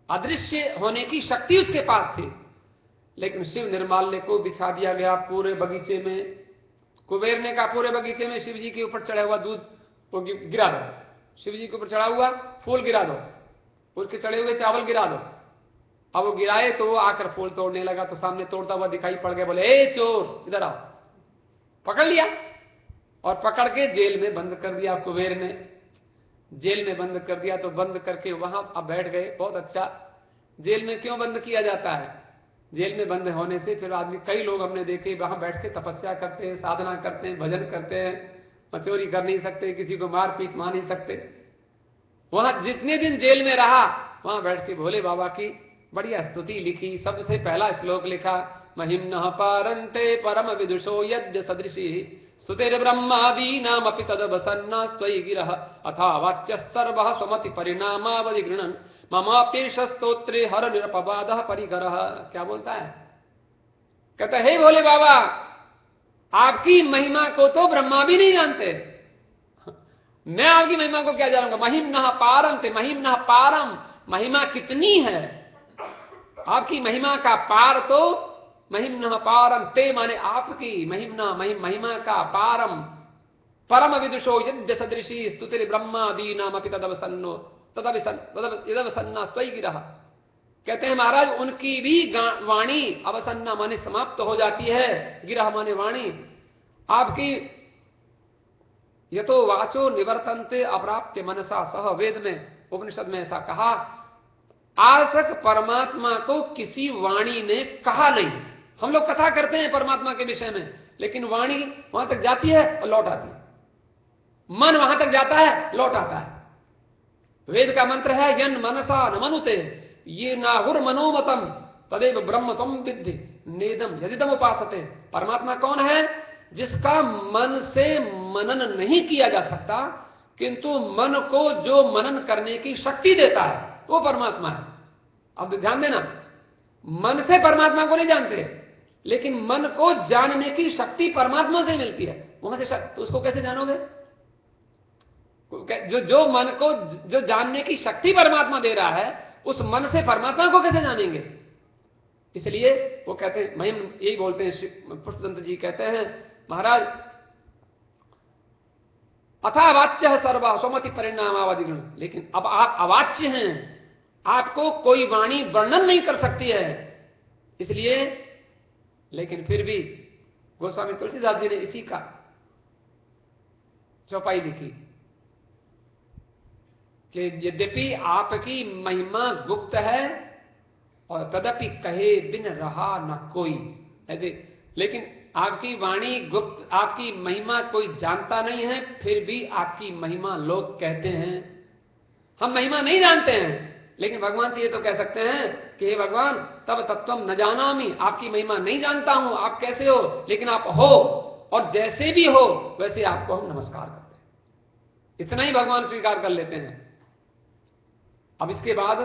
अदृश्य होने की शक्ति उसके पास थी। लेकिन शिव निर्माल्य को बिछा दिया गया पूरे बगीचे में। कुबेर ने कहा पूरे बगीचे में शिव जी के ऊपर चढ़ा हुआ दूध को गिरा दो, शिव जी के ऊपर चढ़ा हुआ फूल गिरा दो, उसके चढ़े हुए चावल गिरा दो। अब वो गिराए तो वो आकर फूल तोड़ने लगा, तो सामने तोड़ता हुआ दिखाई पड़ गया, बोले ए चोर इधर आओ। पकड़ लिया और पकड़ के जेल में बंद कर दिया। कुबेर ने जेल में बंद कर दिया, तो बंद करके वहां अब बैठ गए। बहुत अच्छा, जेल में क्यों बंद किया जाता है? जेल में बंद होने से फिर आदमी, कई लोग हमने देखे वहां बैठ के तपस्या करते हैं, साधना करते हैं, भजन करते हैं, चोरी कर नहीं सकते, किसी को मार पीट मार नहीं सकते। वहां जितने दिन जेल में रहा वहां बैठ के भोले बाबा की बढ़िया स्तुति लिखी। सबसे पहला श्लोक लिखा, महिम्नः पारन्ते परम विदुषो यद्य सदृशी सुतेर ब्रह्मादीनाम अपि तदवसन्ना स्वयि गिरः अथा वाच्य सर्वः स्वमति परिणामावधि गृणन् ममाप्येष स्तोत्रे हर निरपवादः परिकरः। क्या बोलता है? कहता है, हे भोले बाबा, आपकी महिमा को तो ब्रह्मा भी नहीं जानते, मैं आपकी महिमा को क्या जानूंगा। महिम्नः पारन्ते, महिम्नः पारम, महिमा कितनी है आपकी, महिमा का पार तो, महिम्नः पारम ते माने आपकी, महिम्ना महिमा का पारम, परम विदुषो यद्य सदृशी स्तुतिर् ब्रह्मादीनाम अपि तदवसन्नो तदवसन्ना स्वयि गिरः। कहते हैं महाराज, उनकी भी वाणी अवसन्ना माने समाप्त हो जाती है, गिरह माने वाणी आपकी। यतो वाचो निवर्तन्ते अप्राप्य मनसा सह, वेद में उपनिषद में ऐसा कहा। आज तक परमात्मा को किसी वाणी ने कहा नहीं। हम लोग कथा करते हैं परमात्मा के विषय में, लेकिन वाणी वहां तक जाती है और लौट आती है, मन वहां तक जाता है लौट आता है। वेद का मंत्र है, यन मनसा न मनुते ये नाहुर मनोमतम तदेव ब्रह्म तम विद्धि नेदम यदिदम उपासते। परमात्मा कौन है? जिसका मन से मनन नहीं किया जा सकता, किंतु मन को जो मनन करने की शक्ति देता है वो परमात्मा है। अब ध्यान देना, मन से परमात्मा को नहीं जानते, लेकिन मन को जानने की शक्ति परमात्मा से मिलती है। वहां से तो उसको कैसे जानोगे? जो मन को जो जानने की शक्ति परमात्मा दे रहा है, उस मन से परमात्मा को कैसे जानेंगे? इसलिए वो कहते हैं, महिम यही बोलते हैं, पुष्पदंत जी कहते हैं, महाराज अथा अवाच्य सर्वा स्वमति परिणामावधि गुण। लेकिन अब आप अवाच्य हैं, आपको कोई वाणी वर्णन नहीं कर सकती है, इसलिए। लेकिन फिर भी गोस्वामी तुलसीदास जी ने इसी का चौपाई लिखी कि यद्यपि आपकी महिमा गुप्त है और तदपि कहे बिन रहा न कोई, ऐसे। लेकिन आपकी वाणी गुप्त, आपकी महिमा कोई जानता नहीं है, फिर भी आपकी महिमा लोग कहते हैं। हम महिमा नहीं जानते हैं, लेकिन भगवान से ये तो कह सकते हैं कि हे भगवान तब तत्वम न जानामि, आपकी महिमा नहीं जानता हूं, आप कैसे हो, लेकिन आप हो, और जैसे भी हो वैसे आपको हम नमस्कार करते हैं। इतना ही भगवान स्वीकार कर लेते हैं। अब इसके बाद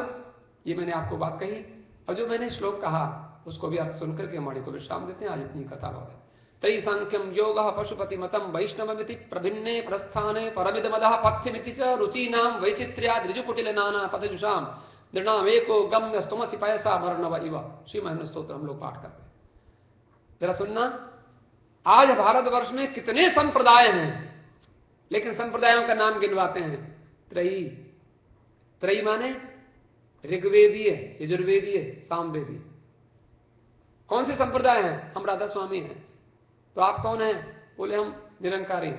ये मैंने आपको बात कही, और जो मैंने श्लोक कहा उसको भी अर्थ सुनकर के हमारे को विश्राम देते हैं। आज इतनी कथा बहुत है। तई सांख्यम योग पशुपति मतम वैष्णवमिति प्रभिन्ने प्रस्थाने परमिदमदः पथ्यमिति च रुचीनाम वैचित्र्याद् ऋजुकुटिल नाना पथजुषाम दृढ़ाम एको गम्य स्तुमसि पयसा मरणव इव। श्री महेंद्र स्तोत्र हम लोग पाठ करते हैं। जरा सुनना, आज भारतवर्ष में कितने संप्रदाय हैं, लेकिन संप्रदायों का नाम गिनवाते हैं त्रयी। त्रयी माने ऋग्वेदीय, यजुर्वेदीय, सामवेदीय। कौन से संप्रदाय हैं? हम राधा स्वामी हैं। तो आप कौन हैं? बोले हम निरंकारी।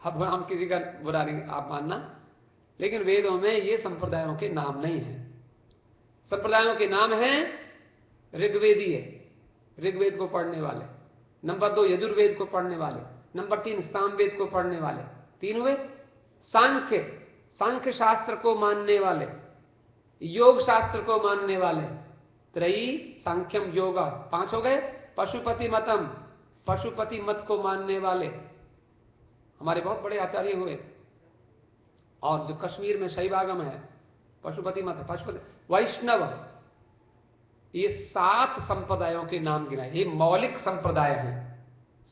हम किसी का बुरा नहीं आप मानना, लेकिन वेदों में ये संप्रदायों के नाम नहीं है। संप्रदायों के नाम हैं ऋग्वेदीय, ऋग्वेद को पढ़ने वाले, नंबर 2 यजुर्वेद को पढ़ने वाले, नंबर 3 सामवेद को पढ़ने वाले, 3 हुए। सांख्य, सांख्य शास्त्र को मानने वाले, योग शास्त्र को मानने वाले, त्रयी सांख्यम योगा 5 हो गए। पशुपति मतम, पशुपति मत को मानने वाले हमारे बहुत बड़े आचार्य हुए। और जो कश्मीर में शैवागम है, पशुपति मत, पशुपति वैष्णव, ये 7 संप्रदायों के नाम गिनाए। ये मौलिक संप्रदाय हैं,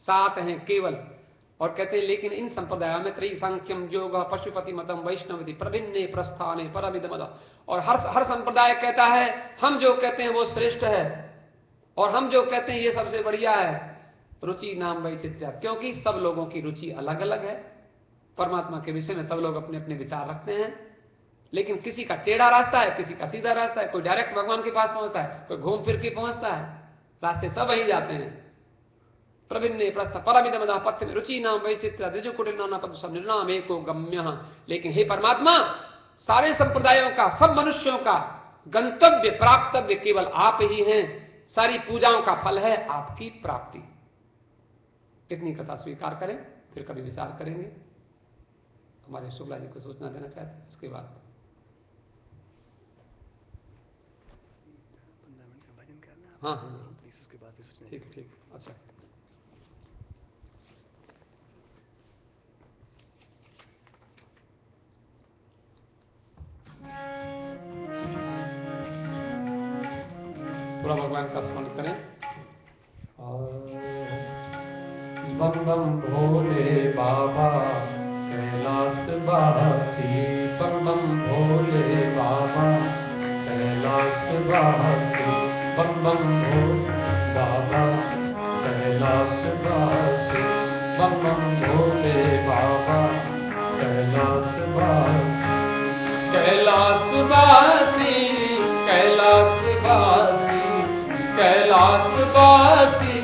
7 हैं केवल। और कहते हैं लेकिन इन संप्रदायों में त्रिसंख्यम योग पशुपति मतम वैष्णवति प्रभिन्ने प्रस्थाने परमिदमद। और हर संप्रदाय कहता है हम जो कहते हैं वो श्रेष्ठ है, और हम जो कहते हैं ये सबसे बढ़िया है। रुचि नाम वैचित्र्य, क्योंकि सब लोगों की रुचि अलग अलग है। परमात्मा के विषय में सब लोग अपने अपने विचार रखते हैं, लेकिन किसी का टेढ़ा रास्ता है, किसी का सीधा रास्ता है। कोई डायरेक्ट भगवान के पास पहुंचता है, कोई घूम फिर के पहुंचता है। रास्ते सब वहीं जाते हैं। प्रभिन्ने प्रस्थ परमिदमद पथ्य रुचि नाम वैचित्र्य ऋजुकुटिल नाना पथजुषाम निर्णाम एको गम्यः। लेकिन हे परमात्मा, सारे संप्रदायों का, सब मनुष्यों का गंतव्य प्राप्तव्य केवल आप ही हैं। सारी पूजाओं का फल है आपकी प्राप्ति। कितनी कथा स्वीकार करें, फिर कभी विचार करेंगे। हमारे शुक्ला जी को सूचना देना चाहते हैं इसके बाद। 15 मिनट का भजन करना है। हाँ हाँ प्लीज उसके बाद भी सूचना। ठीक ठीक, अच्छा। थोड़ा भगवान का स्मरण करें। बम बम भोले बाबा कैलाश वासी, बम बम भोले बाबा कैलाश वासी, बम बम भोले बाबा कैलाश वासी, बम बम भोले बाबा कैलाश वासी, कैलाश वासी, कैलाश वासी, कैलाश वासी,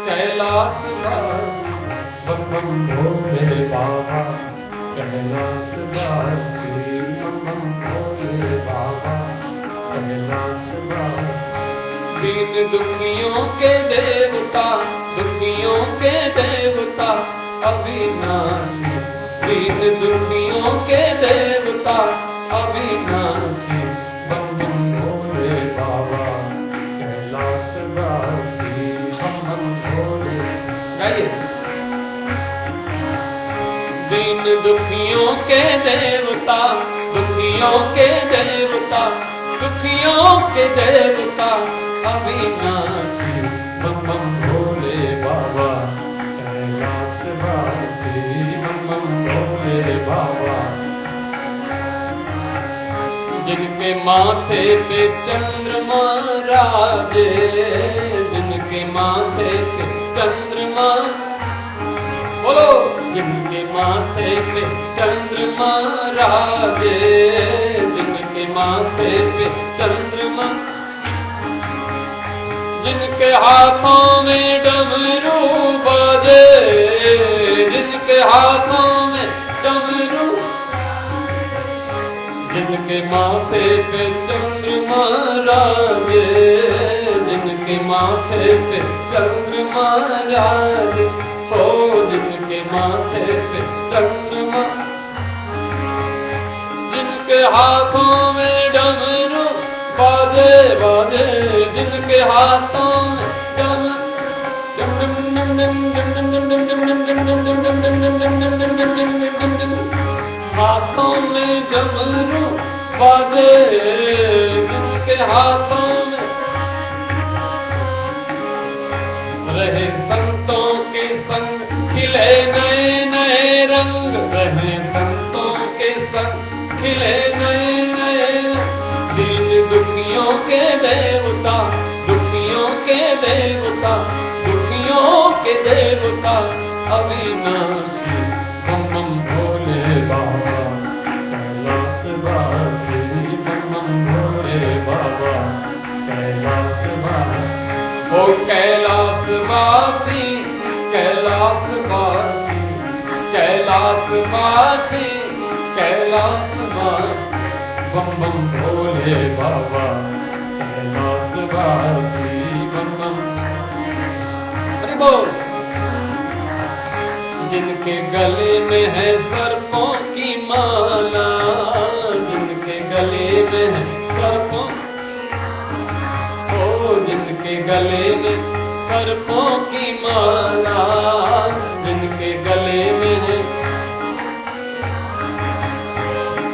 कैलाश वासी, बम बम भोले बाबा कैलाश वासी, बम बम भोले बाबा कैलाश वासी। दीन दुखियों के देवता, दुखियों के देवता अविनाशी, दीन दुखियों के देवता अविनाशी, बम बम भोले बाबा कैलाश वासी, बम बम भोले। गाइए। दीन दुखियों के देवता, दुखियों के देवता, दुखियों के देवता अविनाशी, बम बम भोले बाबा कैलाश वासी, बम बम भोले बाबा। जिनके माथे पे चंद्रमा राजे, जिनके माथे पे चंद्रमा, बोलो, जिनके माथे पे चंद्रमा राजे, जिनके माथे पे चंद्रमा, जिनके हाथों में डमरू बाजे, जिनके हाथों में डमरू, जिनके माथे पे चंद्रमा राजे, जिनके माथे पे चंद्रमा राजे, हो जिनके माथे पे चंद्रमा, जिनके हाथों में डमरू बाजे बाजे, जिनके हाथों में हाथों में डमरू बाजे, जिनके हाथों में रहे संतों के संग खिले नए नए रंग, रहे संतों के संग खिले नए नए रंग। दीन दुखियों के देवता, दुखियों के देवता, दुखियों के देवता अविनाशी बम बम भोले बाबा कैलाशवासी, बम बम भोले बाबा कैलाशवासी। ओ कैलाशवासी, कैलाशवासी, कैलाशवासी, कैलाशवासी, बम बम भोले बाबा कैलाशवासी, बम बम। हरि बोल। जिनके गले में है सर्पों की माला, जिनके गले में है सर्पों, जिनके गले में सर्पों की माला, जिनके गले में है,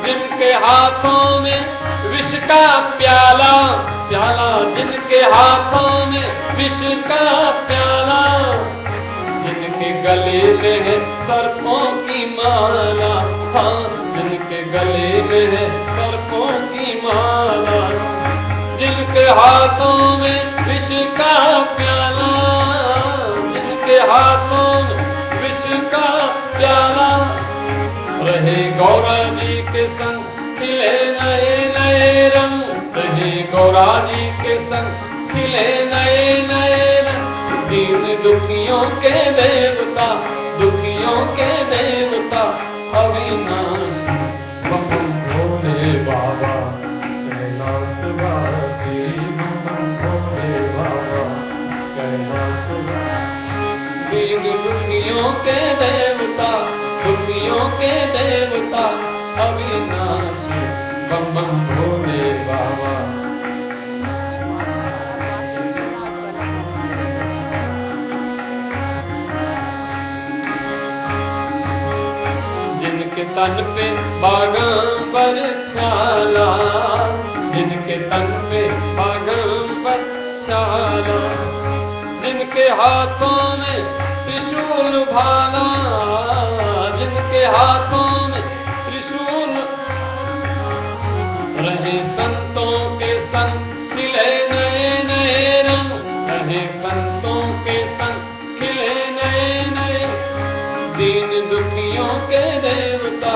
जिनके हाथों में विष का प्याला, प्याला, जिनके हाथों में विष का प्याला, जिनके गले में है सर्पों की माला, हाँ, जिनके गले में है सर्पों की माला, जिनके हाथों में विष का प्याला, जिनके हाथों में विष का प्याला, रहे गौरा जी के संग खिले नए नए रंग, रहे गौरा जी के संग खिले नए नए रंग। दीन दुखियों के देवता, दुखियों के देवता अविनाशी बम बम भोले बाबा कैलाशवासी, बम बम भोले बाबा कैलाशवासी। दीन दुखियों के देवता, दुखियों के देवता अविनाशी बम बम भोले बाबा। जिनके तन पे बागंबर छाला, जिनके तन पे बागंबर छाला, जिनके हाथों में त्रिशूल भाला, जिनके हाथों में त्रिशूल, रहे संतों के संग खिले नए नए रंग, रहे संतों के संग खिले नए नए। दीन दुखियों के देवता,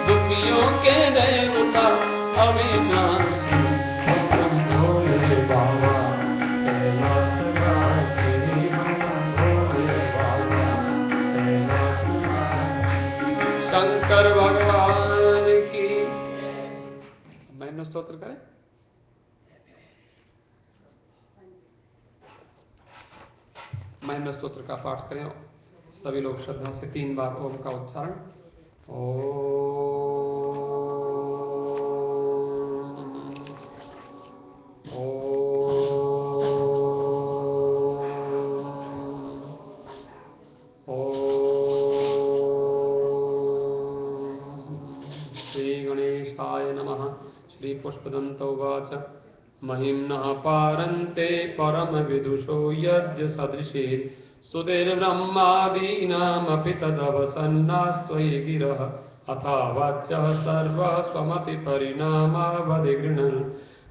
दुखियों के देवता अविनाशी बम बम भोले बाबा कैलाशवासी, बम बम भोले बाबा कैलाशवासी। शंकर भगवान की महीनों स्तोत्र करें। महीनों स्तोत्र का पाठ करें सभी लोग श्रद्धा से 3 बार ओम का उच्चारण। श्री गणेशाय नमः। श्री पुष्पदन्तो उवाच महिम्नः पारन्ते परम विदुषो यज्ञ सदृशे सुधीर्ब्रह्मादीनामपि तदवसन्नास्त्वयि गिरः अथा वाच्यः सर्वः स्वमतिपरिणामावधिगृह्णन्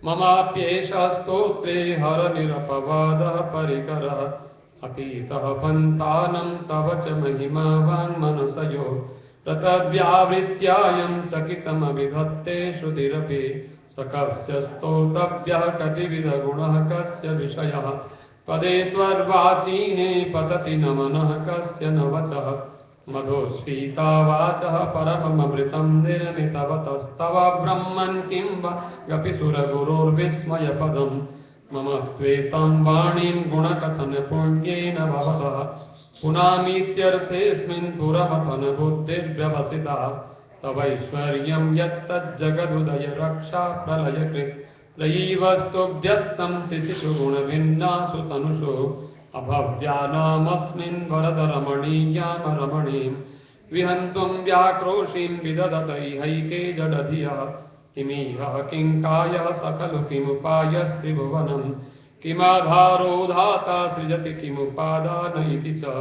ममाप्येषः स्तोत्रे हरनिरपवादः परिकरः अतीतः पन्थानं तव च महिमा वाङ्मनसयो तद्व्यावृत्यायं चकितमभिधत्ते श्रुतिरपि स कस्य स्तोतव्यः कतिविधगुणः कस्य विषयः पदे त्वर्वाचीने पतति न मनः कस्य न वचः मधुस्फीता वाचः परममृतं निर्मितवतस्तव ब्रह्मन् किं वा गपिसुरगुरोर्विस्मयपदम् मम त्वेतं वाणीं गुणकथनपुण्येन भवतः पुनामीत्यर्थेऽस्मिन् पुरमथन बुद्धिर्व्यवसिता तवैश्वर्यं यत्तज्जगदुदय रक्षा प्रलयकृत् त्रयीवस्तुभ्यस्तं तिथिषु गुणभिन्नासु तनुषु अभव्यानामस्मिन् वरदरमणीयां रमणीं विहन्तुं व्याक्रोशीं विदधतैहैके जडधियः किमिह किङ्कायः सकलु किमुपायस्त्रिभुवनम् किमाधारो धाता सृजति किमुपादान इति च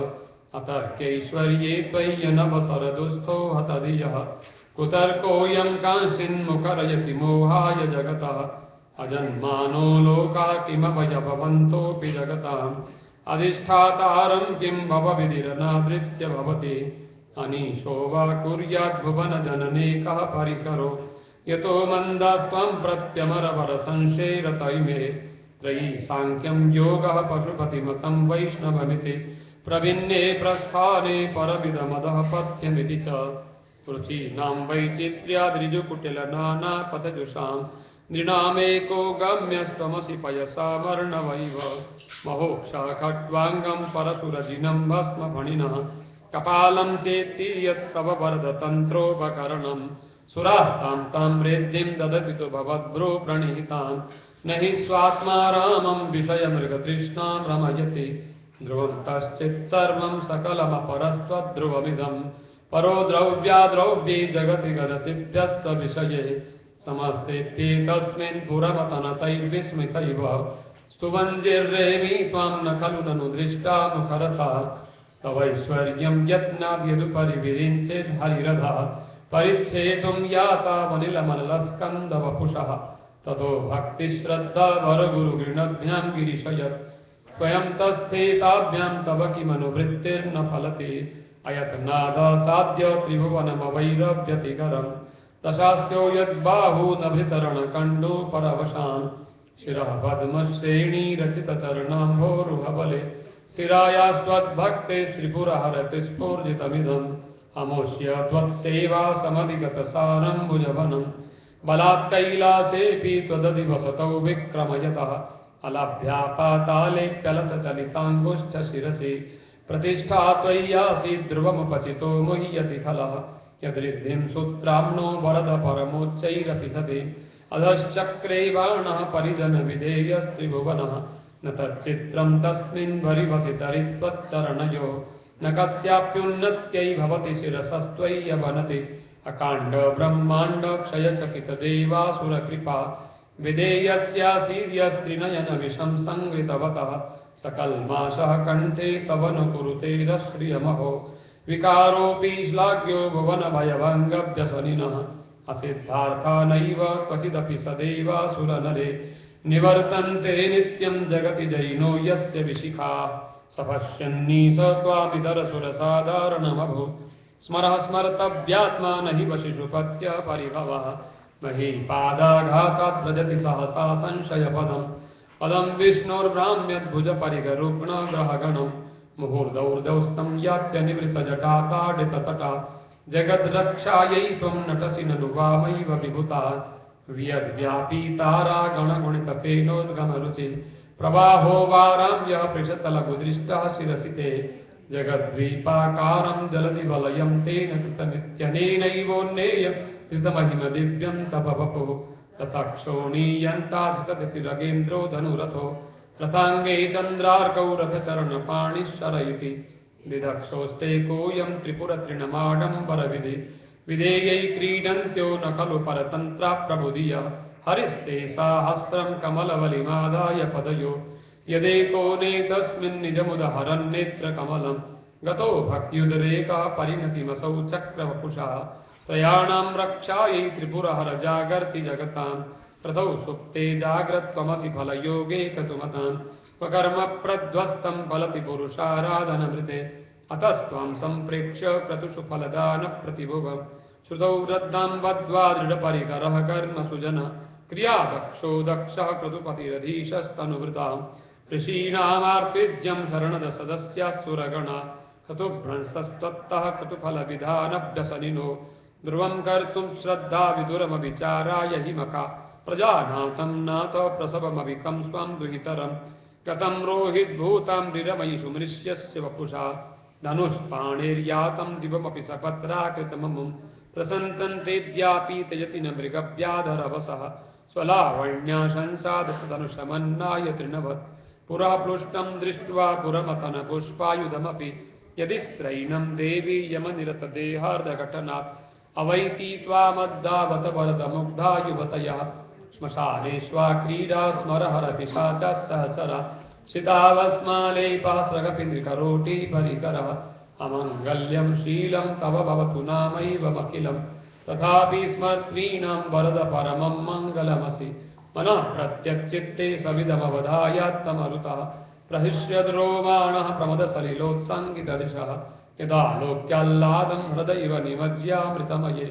अतर्क्यैश्वर्ये त्वय्यनवसरदुस्थो हतधियः कुतर्कोऽयं कांश्चिन्मुखरयति मोहाय जगतः अजन्मानो लोकाः किमभयभवन्तोऽपि जगताम् अधिष्ठातारं किं भवविधिरनादृत्य भवति अनीशो वा कुर्याद्भुवनजनने कः परिकरो यतो मन्दास्त्वं प्रत्यमरवरसंशेरत इमे त्रयी साङ्ख्यं योगः पशुपतिमतं वैष्णवमिति प्रभिन्ने प्रस्थाने परविदमदः पथ्यमिति च रुचीनां वैचित्र्याद्रिजुकुटिलनानापथजुषां नृणामेको गम्यस्त्वमसि पयसामर्णवैव महोक्षा खट्वाङ्गं परशुरजिनं भस्मफणिनः कपालं चेत्ति यत्तव वरदतन्त्रोपकरणं सुरास्तां ताम्रेद्धिं ददति तु भवद्भ्रो प्रणिहितां न हि स्वात्मा रामं विषयमृगतृष्णां रमयति ध्रुवं तश्चित्सर्वं सकलमपरस्त्वद्ध्रुवमिदं परो द्रव्याद्रव्ये जगति गदतिभ्यस्तविषये समस्तेऽप्येतस्मिन् पुरमतनतैर्विस्मितैव स्तुवन्जिर्रेमि त्वां न खलु ननु दृष्टा मुखरता तवैश्वर्यं यत्नाद्यदुपरि विरिञ्चेत् हरिरथा परिच्छेतुं याता वनिलमनलस्कन्दवपुषः ततो भक्तिश्रद्धा वरगुरुगृणद्भ्यां गिरिशयत् स्वयं तस्थेताभ्यां तव किमनुवृत्तिर्न फलति अयत्नादासाद्य त्रिभुवनमवैरव्यतिकरम् दशास्यो यद्बाहू नभितरणकण्डो परवशान् शिरः पद्मश्रेणीरचितचरणाम्भोरुहबले शिरायास्त्वद्भक्ते त्रिपुरहरति स्फूर्जितमिदम् अमोष्य त्वत्सेवा समधिगतसारं भुजवनं बलात् कैलासेऽपि त्वदधिवसतौ विक्रमयतः अलभ्या पातालेऽप्यलसचलिताङ्गुष्ठशिरसि प्रतिष्ठा त्वय्यासीत् ध्रुवमुपचितो मुह्यति खलः यदृद्धिं सूत्राम्नो वरद परमोच्चैरपि सति अधश्चक्रे बाणः परिजनविधेयस्त्रिभुवनः न तच्चित्रं तस्मिन् वरिवसितरित्वच्चरणयो न कस्याप्युन्नत्यै भवति शिरसस्त्वय्यवनति अकाण्ड ब्रह्माण्ड क्षयचकितदेवासुरकृपा विधेयस्यासीर्यस्त्रिनयन विषं संहृतवतः सकल्माषः कण्ठे तव न कुरुते रश्रियमहो विकारोऽपि श्लाघ्यो भुवनभयभङ्गव्यसनिनः असिद्धार्था नैव क्वचिदपि सदैवासुरनरे निवर्तन्ते नित्यं जगति जैनो यस्य विशिखाः सपश्यन्नीश त्वामितरसुरसाधारणमभूत् स्मरः स्मर्तव्यात्मा न हि वशिषुपत्यः परिभवः महीपादाघातात् व्रजति सहसा संशयपदम् पदं विष्णोर्भ्राम्यद्भुजपरिगरुग्णग्रहगणं मुहूर्दौर्दौस्तं यात्यनिवृतजटाताडिततटा जगद्रक्षायै त्वं नटसि ननु वामैव विभुता वियद्व्यापीतारागणगुणितफेनोद्गमरुचि प्रवाहो वाराम्यः पृषतलघुदृष्टः शिरसि ते जगद्वीपाकारं जलधिवलयं तेन कृतमित्यनेनैवोन्नेयं कृतमहिमदिव्यं तव वपुः ततक्षोणीयन्ताधिततिरगेन्द्रो धनुरथो रथाङ्गे चन्द्रार्कौ रथचरणपाणिश्चर इति विदक्षोस्ते कोऽयं त्रिपुरतृणमाडम्बरविधि विधेयै क्रीडन्त्यो न खलु परतन्त्रा प्रबुधिय हरिस्ते साहस्रं कमलवलिमादाय पदयो यदेको नेतस्मिन् निजमुदहरन्नेत्रकमलं गतो भक्त्युदरेकः परिणतिमसौ चक्रवपुषः त्रयाणां रक्षायै त्रिपुरहर जागर्ति जगतां प्रथौ सुप्ते जाग्रत्वमसि फलयोगे कतुमतां स्वकर्म प्रध्वस्तं फलति पुरुषाराधनमृते अतस्त्वां सम्प्रेक्ष्य क्रतुषु फलदानप्रतिभुवं श्रुतौ वृद्धां बद्ध्वा दृढपरिकरः कर्म सुजन क्रियादक्षो दक्षः क्रतुपतिरधीशस्तनुवृतां ऋषीणामार्तिज्यं शरणदसदस्यासुरगणा क्रतुभ्रंशस्त्वत्तः क्रतुफलविधानभ्यसनिनो ध्रुवं कर्तुं श्रद्धा विदुरमविचाराय हि मखा प्रजानाथं नाथ प्रसवमविकं स्वं दुहितरं गतं रोहिद्भूतां निरमयि सुमृष्यस्य वपुषा धनुष्पाणिर्यातं दिवमपि सपत्राकृतममुं प्रसन्तन्तेद्यापि त्यजति न मृगव्याधरवसः स्वलावण्या शंसादधनुषमन्नाय तृणवत् पुरः पृष्ठं दृष्ट्वा पुरमतन पुष्पायुधमपि यदि स्त्रैणं देवी यमनिरतदेहार्धघटनात् अवैति त्वामद्दावत वरदमुग्धा युवतयः श्मशानेष्वा क्रीडा स्मरहरपिशाचः सहचरा शितावस्मालेपास्रगपिन्द्रिकरोटी परिकरः अमङ्गल्यं शीलं तव भवतु नामैवमखिलं तथापि स्मर्त्वीणां वरद परमं मङ्गलमसि मनः प्रत्यच्चित्ते सविदमवधायात्तमरुतः प्रहिष्यद्रोमाणः प्रमदसलिलोत्सङ्गितदिशः यदा लोक्याह्लादं हृदयैव निमज्यामृतमये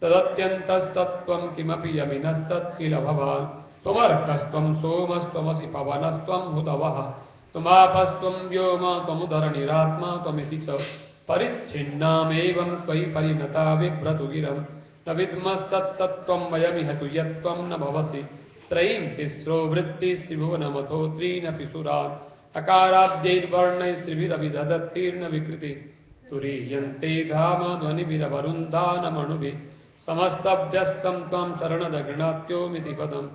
तदत्यन्तस्तत्त्वं किमपि यमिनस्तत्किल भवान् त्वमर्कस्त्वं सोमस्त्वमसि पवनस्त्वं हुतवः त्वमापस्त्वं व्योम त्वमुदरनिरात्मा त्वमिति च परिच्छिन्नामेवं त्वयि परिणता बिभ्रतु गिरं न विद्मस्तत्तत्त्वं वयमिह तु यत्त्वं न भवसि त्रयीं तिस्रो वृत्तिस्त्रिभुवनमथो त्रीनपि सुरान् अकाराद्यैर्वर्णैस्त्रिभिरभिदधत्तीर्न विकृति तुरीयन्ते धाम ध्वनिभिरवरुन्धानमणुभिः समस्तभ्यस्तं त्वं शरणदगृणात्योमिति पदम्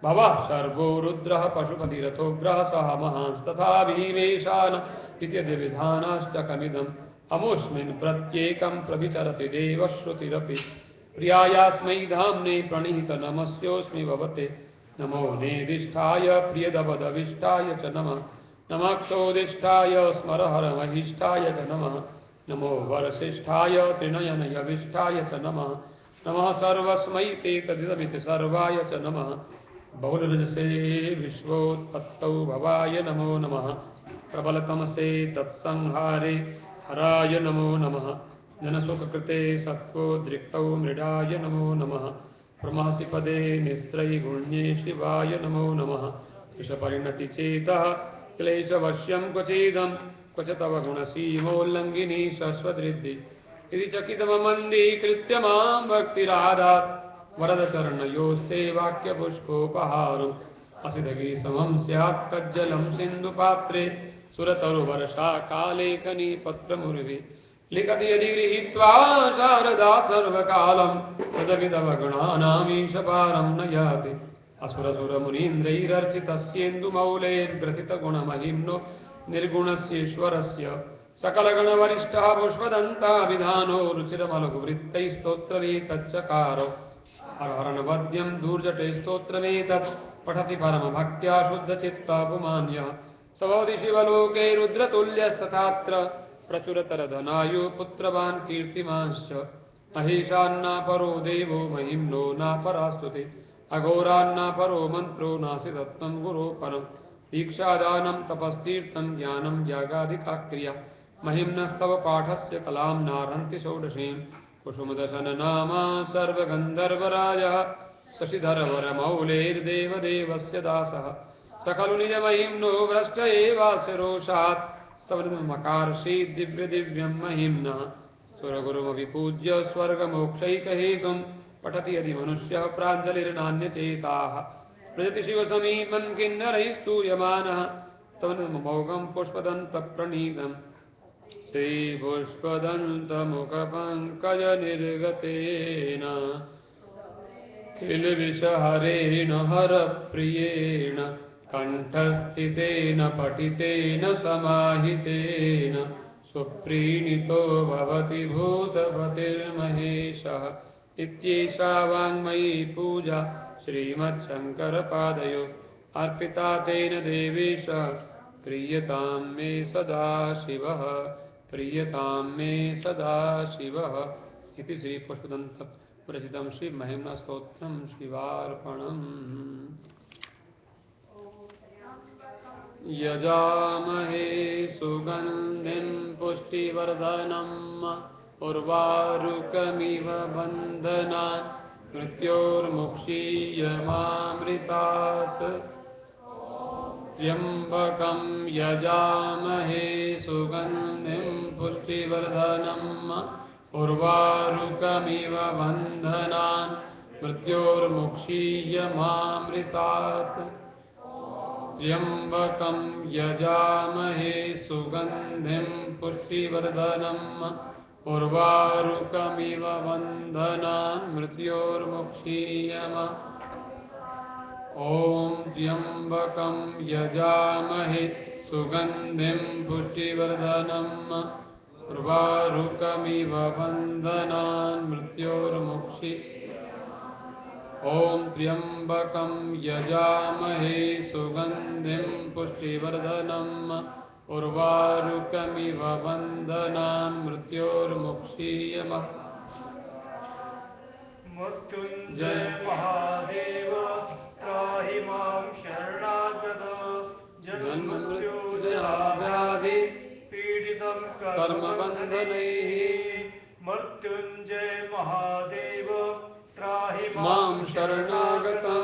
भवः सर्वो रुद्रः पशुपतिरथोग्रः सह महांस्तथा भीमेशान इत्यदिविधानाष्टकमिदम् अमुष्मिन् प्रत्येकं प्रविचरति देवश्रुतिरपि प्रियायास्मै धाम्ने प्रणीत नमस्योऽस्मि भवते नमो नेदिष्ठाय प्रियदवदविष्टाय च नमः नमः क्षोदिष्ठाय स्मरहरमहिष्ठाय च नमः नमो वरसिष्ठाय त्रिनयनयविष्ठाय च नमः नमः सर्वस्मै ते तदिदमिति सर्वाय च नमः बहुलरजसे विश्वोत्पत्तौ भवाय नमो नमः प्रबलतमसे तत्संहारे हराय नमो नमः जनसुखकृते सत्त्वोद्रिक्तौ मृडाय नमो नमः प्रमहसि पदे निस्त्रैगुण्ये शिवाय नमो नमः कृशपरिणतिचेतः क्लेशवश्यं क्वचिदं क्वच तव गुणसीमोल्लङ्घिनी शाश्वतरिद्धि इति चकितममन्दीकृत्य मां भक्तिरादात् वरदचरणयोस्ते वाक्यपुष्पोपहारम् असितगिरिसमं स्यात् तज्जलं सिन्धुपात्रे सुरतरुवर्षाकालेखनी पत्रमुर्वि लिखति यदि गृहीत्वा शारदा सर्वकालं तदविदवगुणानामीशपारं न याति असुरसुरमुनीन्द्रैरर्चितस्येन्दुमौलेर्ग्रथितगुणमहिम्नो निर्गुणस्येश्वरस्य सकलगणवरिष्ठः पुष्पदन्ताभिधानो रुचिरमलघुवृत्तैस्तोत्रमेतच्चकारो हरहरनवद्यं दूर्जटे स्तोत्रमेतत् पठति परमभक्त्या शुद्धचित्ता पुमान्यः सवोधि शिवलोके रुद्रतुल्यस्तथात्र प्रचुरतरधनायु पुत्रवान् कीर्तिमांश्च महेशान्नापरो देवो महिम्नो नापरास्तुति अघोरान्नापरो मन्त्रो नासि तत्त्वं गुरो परम् दीक्षादानं तपस्तीर्थं ज्ञानं यागादिका क्रिया महिम्नस्तव पाठस्य कलां नार्हन्ति षोडशीं कुसुमदशननामा सर्वगन्धर्वराजः शशिधरवरमौलेर्देवदेवस्य दासः स खलु निजमहिम्नो भ्रष्ट एवास्य रोषात् स्तवमकार्षीत् दिव्यदिव्यं महिम्नः सुरगुरुमविपूज्य स्वर्गमोक्षैकहेतुं पठति यदि मनुष्यः प्राञ्जलिर्नान्यचेताः प्रजति शिवसमीपं किन्नरैः स्तूयमानः तवनमोघं पुष्पदन्तप्रणीतम् श्रीपुष्पदन्तमुखपङ्कजनिर्गतेन किलविषहरेण हरप्रियेण कण्ठस्थितेन पठितेन समाहितेन सुप्रीणितो भवति भूतपतिर्महेशः इत्येषा वाङ्मयी पूजा श्रीमच्छङ्करपादयो अर्पिता तेन देवेश प्रीयतां मे सदा शिवः प्रीयतां मे सदा शिवः इति श्रीपुष्पदन्तविरचितं श्रीमहिम्नस्तोत्रं शिवार्पणम् यजामहे सुगन्धिं पुष्टिवर्धनम् उर्वारुकमिव बन्धनान् मृत्योर्मुक्षीयमामृतात् त्र्यम्बकं यजामहे सुगन्धिं पुष्टिवर्धनम् उर्वारुकमिव बन्धनान् मृत्योर्मुक्षीयमामृतात् त्र्यम्बकं यजामहे सुगन्धिं पुष्टिवर्धनम् उर्वारुकमिव बन्धनान् मृत्योर्मुक्षीयमा ॐ त्र्यम्बकं यजामहे सुगन्धिं पुष्टिवर्धनम् उर्वारुकमिव बन्धनान् मृत्योर्मुक्षि ॐ त्र्यम्बकं यजामहे सुगन्धिं पुष्टिवर्धनम् उर्वारुकमिव बन्धनान् मृत्योर्मुक्षीयमः मृत्युञ्जय महादेव त्राहि मां शरणागत जन्ममृत्युजराव्याधि पीडितं कर्मबन्धनैः मृत्युञ्जय महादेव त्राहि मां शरणागतं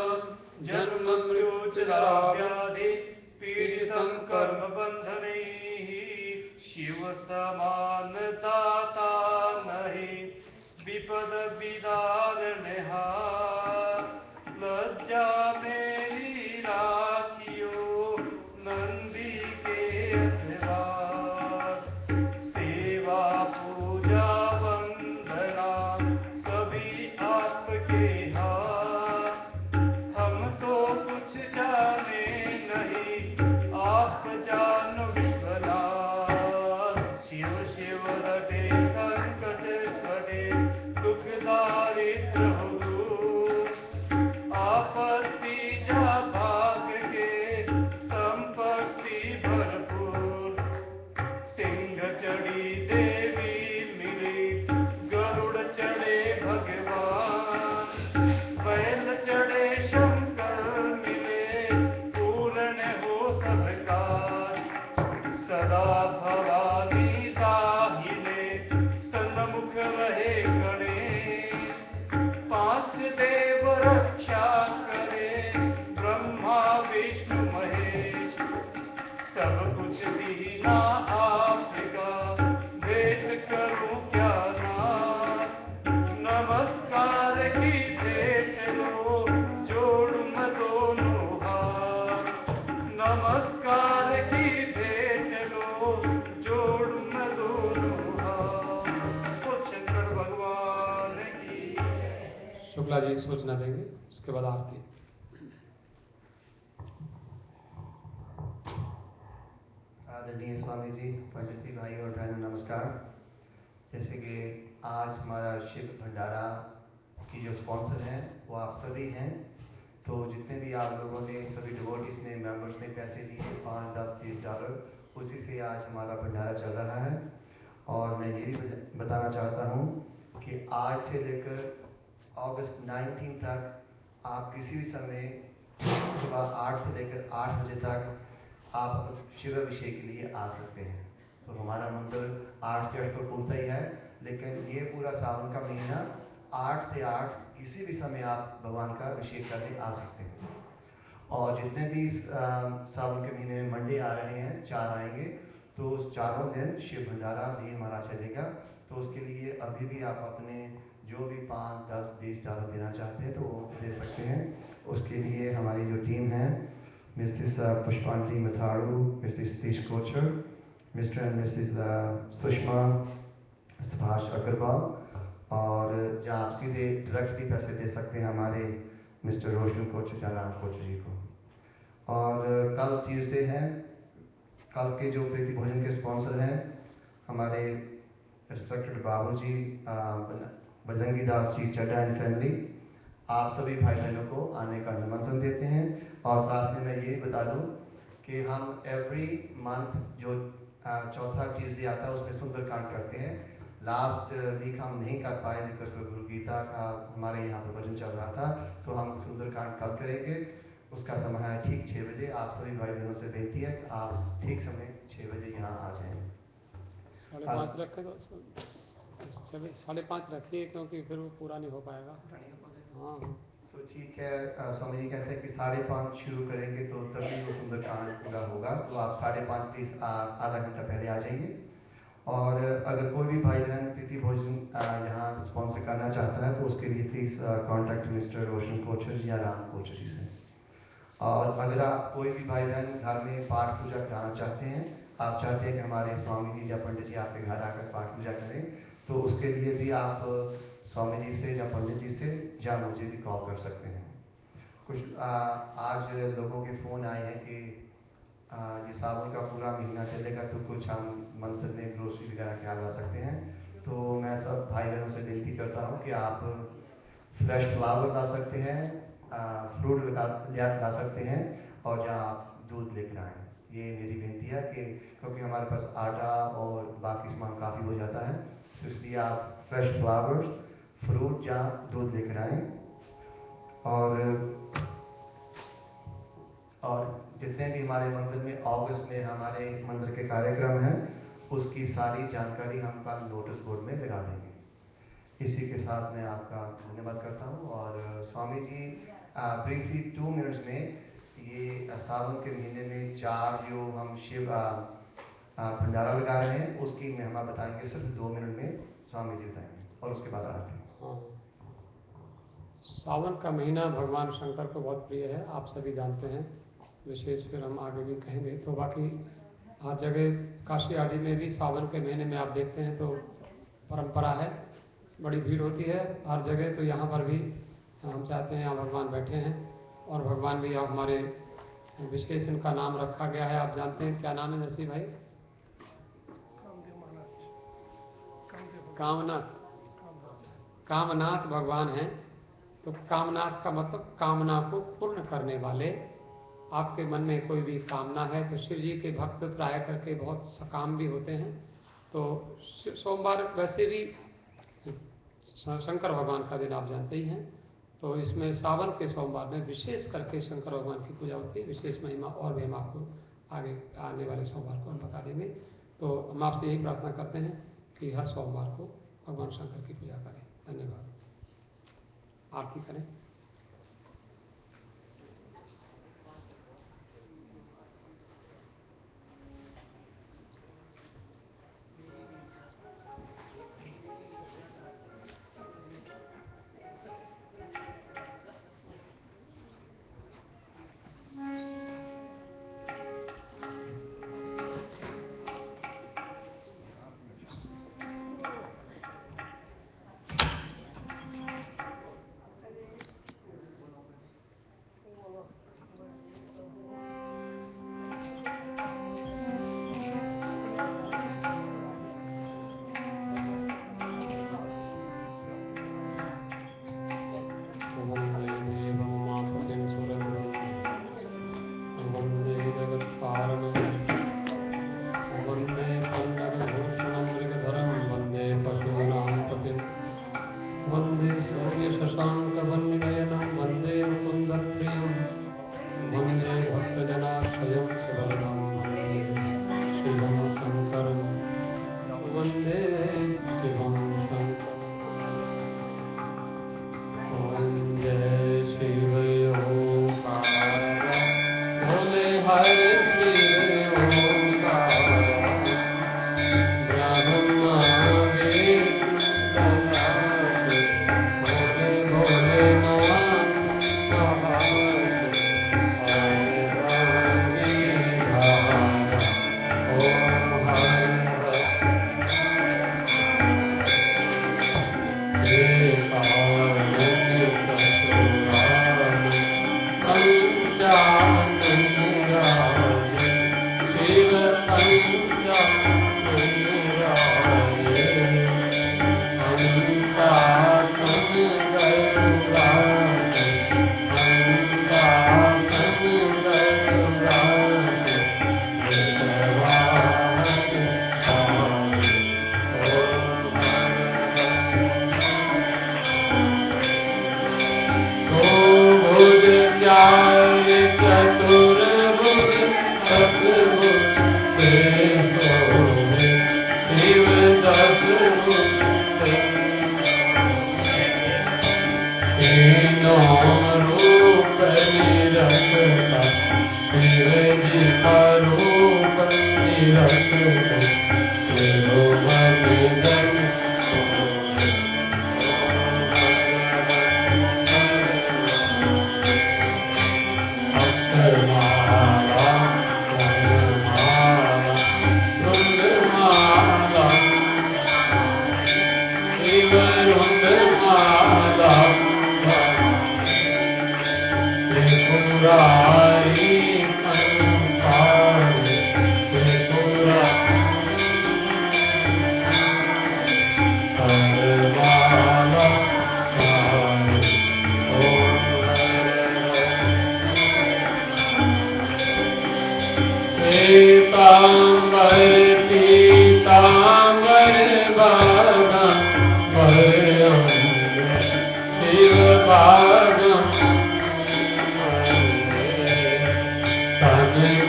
जन्ममृत्युजराव्याधि पीडितं कर्मबन्धनैः शिव समान दाता नहि विपद विदारणहार लज्जा मेरी राखियो नंदी के अखबार सेवा पूजा वंदना सभी आपके हाथ हम तो कुछ जाने नहीं आप जानो विश्वनाथ शिव शिव रटे संकट कटे दुख दारिद्र हो दूर आपत्ति जा भाग के संपत्ति भरपूर सिंह चढ़ी देवी मिली गरुड़ चढ़े भगवान बैल चढ़े शंकर मिले पूर्ण हो सबकार सदा भवानी दाहिने सन्मुख रहे गणेश पांच देव रक्षा करे ब्रह्मा विष्णु महेश सब कुछ दीना आपका भेंट करूं क्या नाथ नमस्कार की भेंट लो जोड़ूं मैं दोनों हाथ नमस्कार की भेंट लो जोड़ूं मैं दोनों हाथ तो शंकर भगवान की शुक्ला जी सूचना देंगे, उसके बाद आरती। आदरणीय स्वामी जी, पंडित जी, भाई और बहनों, नमस्कार। जैसे कि आज हमारा शिव भंडारा की जो स्पॉन्सर हैं वो आप सभी हैं, तो जितने भी आप लोगों ने, सभी डिवोटीज ने, मेंबर्स ने पैसे दिए, 5, 10, 30 डॉलर, उसी से आज हमारा भंडारा चल रहा है। और मैं ये भी बताना चाहता हूँ कि आज से लेकर अगस्त 19 तक आप किसी भी समय सुबह 8 से लेकर 8 बजे तक आप शिवाभिषेक के लिए आ सकते हैं। तो हमारा मंदिर 8 से 8 तो खुलता ही है, लेकिन ये पूरा सावन का महीना 8 से 8 किसी भी समय आप भगवान का अभिषेक करने आ सकते हैं। और जितने भी सावन के महीने में मंडे आ रहे हैं, 4 आएंगे, तो उस चारों दिन शिव भंडारा भी हमारा चलेगा। तो उसके लिए अभी भी आप अपने जो भी 5, 10, 20 डॉलर देना चाहते हैं तो वो दे सकते हैं। उसके लिए हमारी जो टीम है, Mrs Pushpanjali Matharu, Mrs Satish Kochar, Mr and Mrs Sushma Subhash Agarwal, और जहाँ आप सीधे डायरेक्टली पैसे दे सकते हैं हमारे मिस्टर रोशन कोचर, जयराम कोचर जी को। और कल ट्यूसडे है, कल के जो प्रीति भोजन के स्पॉन्सर हैं हमारे respected Babu ji, Bajrangi Das ji Chadda and family, आप सभी भाई बहनों को आने का निमंत्रण देते हैं। और साथ में मैं ये बता दूं कि हम एवरी मंथ जो चौथा ट्यूसडे आता है उसमें सुंदरकांड करते हैं। लास्ट वीक हम नहीं कर पाए बिकॉज गुरु गीता का हमारे यहाँ पर भजन चल रहा था, तो हम सुंदरकांड कल करेंगे। उसका समय है ठीक 6 बजे। आप सभी भाई बहनों से बेनती है कि आप ठीक समय 6 बजे यहाँ आ जाएं। 5:30 रखे तो 5:30 रखिए, क्योंकि फिर वो पूरा नहीं हो पाएगा। हाँ तो ठीक है, स्वामी जी कहते हैं कि 5:30 शुरू करेंगे तो तभी वो सुंदरकांड पूरा होगा। तो आप 5:30 प्लीज आधा घंटा पहले आ जाइए। और अगर कोई भी भाई बहन प्रीति भोजन यहाँ स्पॉन्सर करना चाहता है तो उसके लिए प्लीज कॉन्टैक्ट मिस्टर रोशन कोचर जी या राम कोचर जी से। और अगर आप कोई भी भाई बहन घर में पाठ पूजा कराना चाहते हैं, आप चाहते हैं कि हमारे स्वामी जी या पंडित जी आपके घर आकर पाठ पूजा करें, तो उसके लिए भी आप स्वामी जी से या पंडित जी से या मुझे भी कॉल कर सकते हैं। कुछ आज लोगों के फ़ोन आए हैं कि ये सावन का पूरा महीना चलेगा तो कुछ हम मंदिर में ग्रोसरी वगैरह क्या ला सकते हैं। तो मैं सब भाई बहनों से विनती करता हूँ कि आप फ्रेश फ्लावर ला सकते हैं, फ्रूट ला सकते हैं, और जहाँ आप दूध लेकर आएँ। ये मेरी विनती है कि क्योंकि हमारे पास आटा और बाकी सामान काफ़ी हो जाता है, तो इसलिए आप फ्रेश फ्लावर्स, फ्रूट जहाँ दूध लेकर आएँ। और जितने भी हमारे मंदिर में अगस्त में हमारे मंदिर के कार्यक्रम हैं, उसकी सारी जानकारी हम कल नोटिस बोर्ड में लगा देंगे। इसी के साथ मैं आपका धन्यवाद करता हूँ। और स्वामी जी ब्रीफली 2 मिनट्स में ये सावन के महीने में 4 जो हम शिव भंडारा लगा रहे हैं उसकी महिमा बताएंगे, सिर्फ 2 मिनट में स्वामी जी बताएंगे, और उसके बाद आरती। सावन का महीना भगवान शंकर को बहुत प्रिय है, आप सभी जानते हैं, विशेष फिर हम आगे भी कहेंगे। तो बाकी हर जगह काशी आदि में भी सावन के महीने में आप देखते हैं तो परंपरा है, बड़ी भीड़ होती है हर जगह। तो यहाँ पर भी हम चाहते हैं, यहाँ भगवान बैठे हैं और भगवान भी हमारे विशेष इनका नाम रखा गया है, आप जानते हैं क्या नाम है नरसिंह भाई? कामनाथ भगवान हैं। तो कामनाथ का मतलब कामना को पूर्ण करने वाले। आपके मन में कोई भी कामना है तो शिव जी के भक्त प्राय करके बहुत सकाम भी होते हैं। तो सोमवार वैसे भी शंकर भगवान का दिन आप जानते ही हैं, तो इसमें सावन के सोमवार में विशेष करके शंकर भगवान की पूजा होती है, विशेष महिमा, और भी हम आपको आगे आने वाले सोमवार को हम बता देंगे। तो हम आपसे यही प्रार्थना करते हैं कि हर सोमवार को भगवान शंकर की पूजा करें। धन्यवाद। आरती करें। Murari Kampar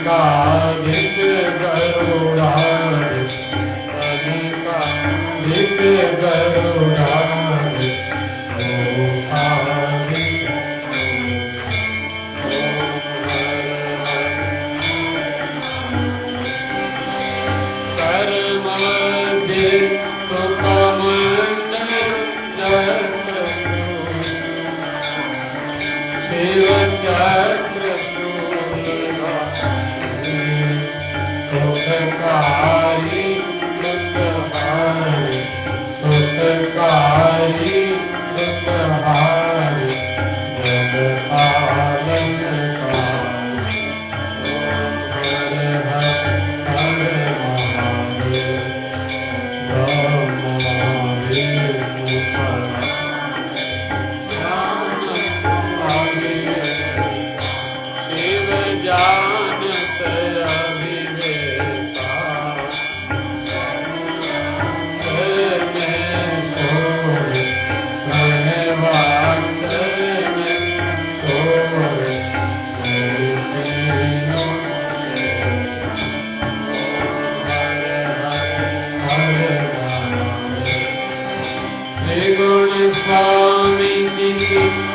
अनेकाधिक गरुड़ाधिप अनेकाधिक गरुड़ाधिप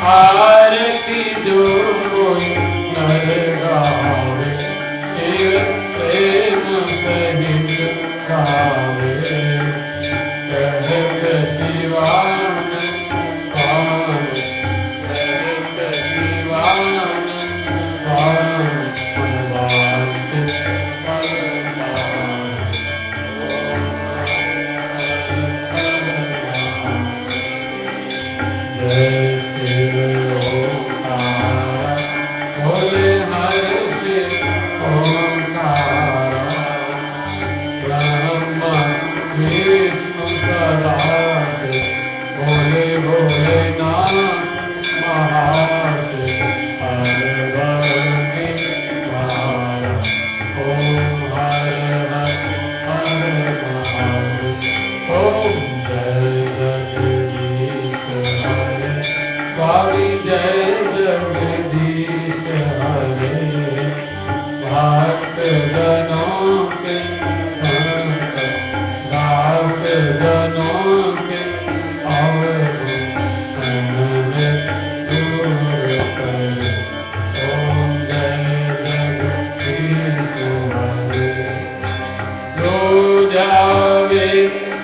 आरती जो कोई नर गावे शिव प्रेम सहित गावे कहत शिवान पान कहत शिवान पान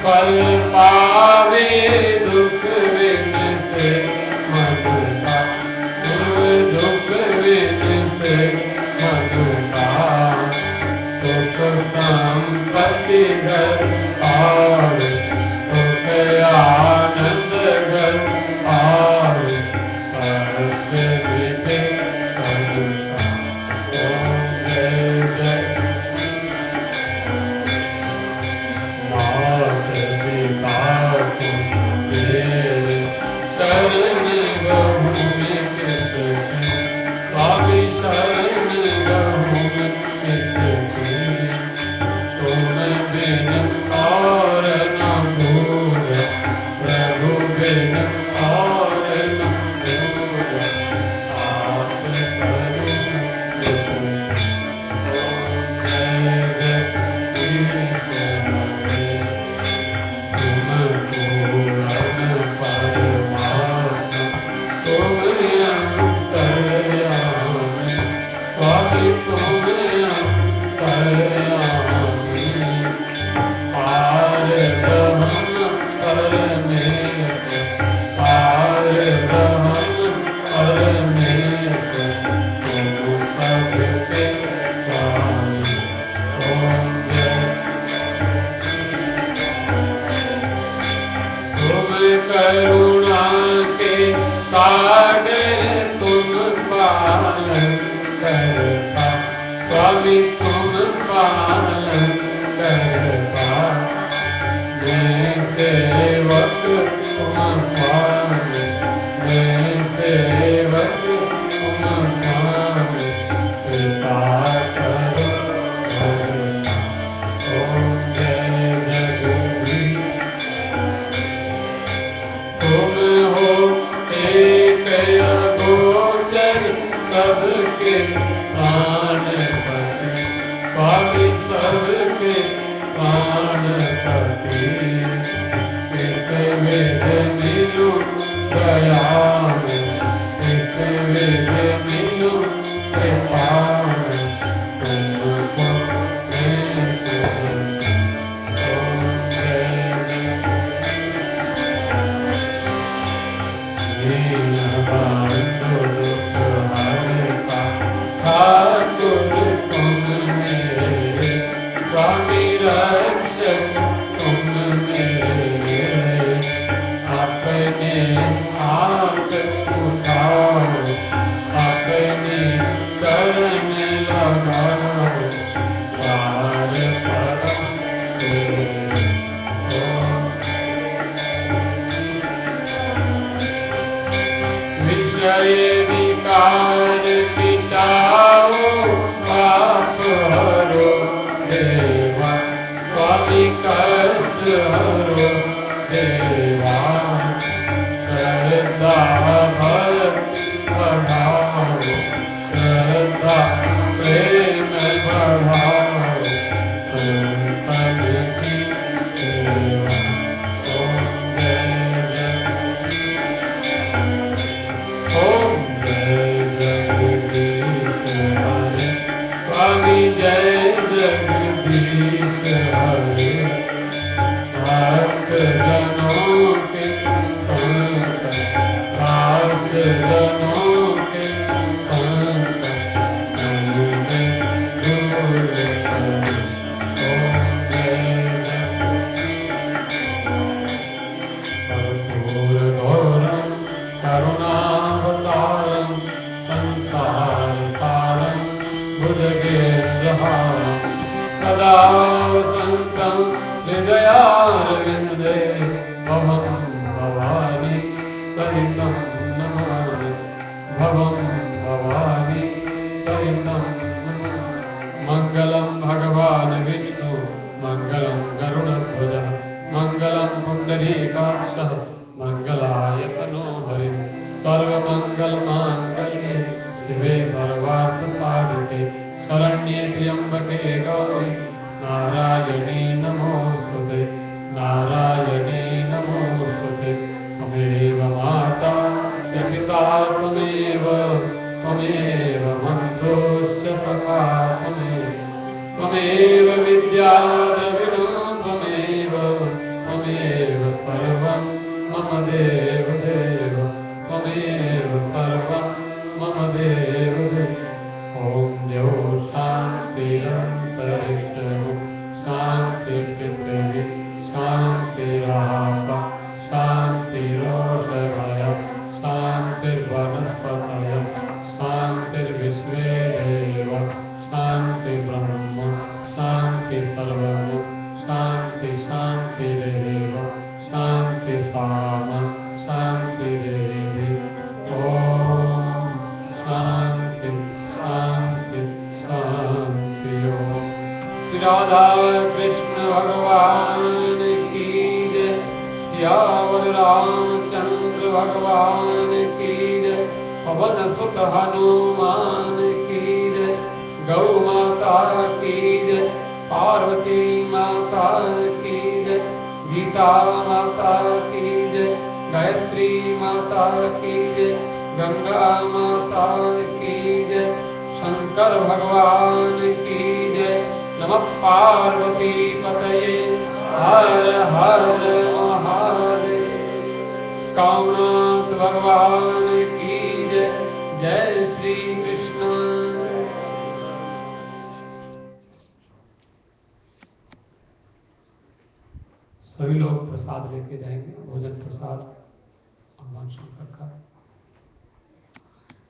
फल पावे दुख विन से मगता दुख विन से मगता सुख संपत्ति घर आवे सुख आनंद घर आवे हर्ष विजय करता ओम जय जय शरण गहूँ में किसकी स्वामी शरण गहूँ में किसकी तुम बिन सभी लोग प्रसाद लेके जाएंगे, भोजन प्रसाद भगवान शंकर का।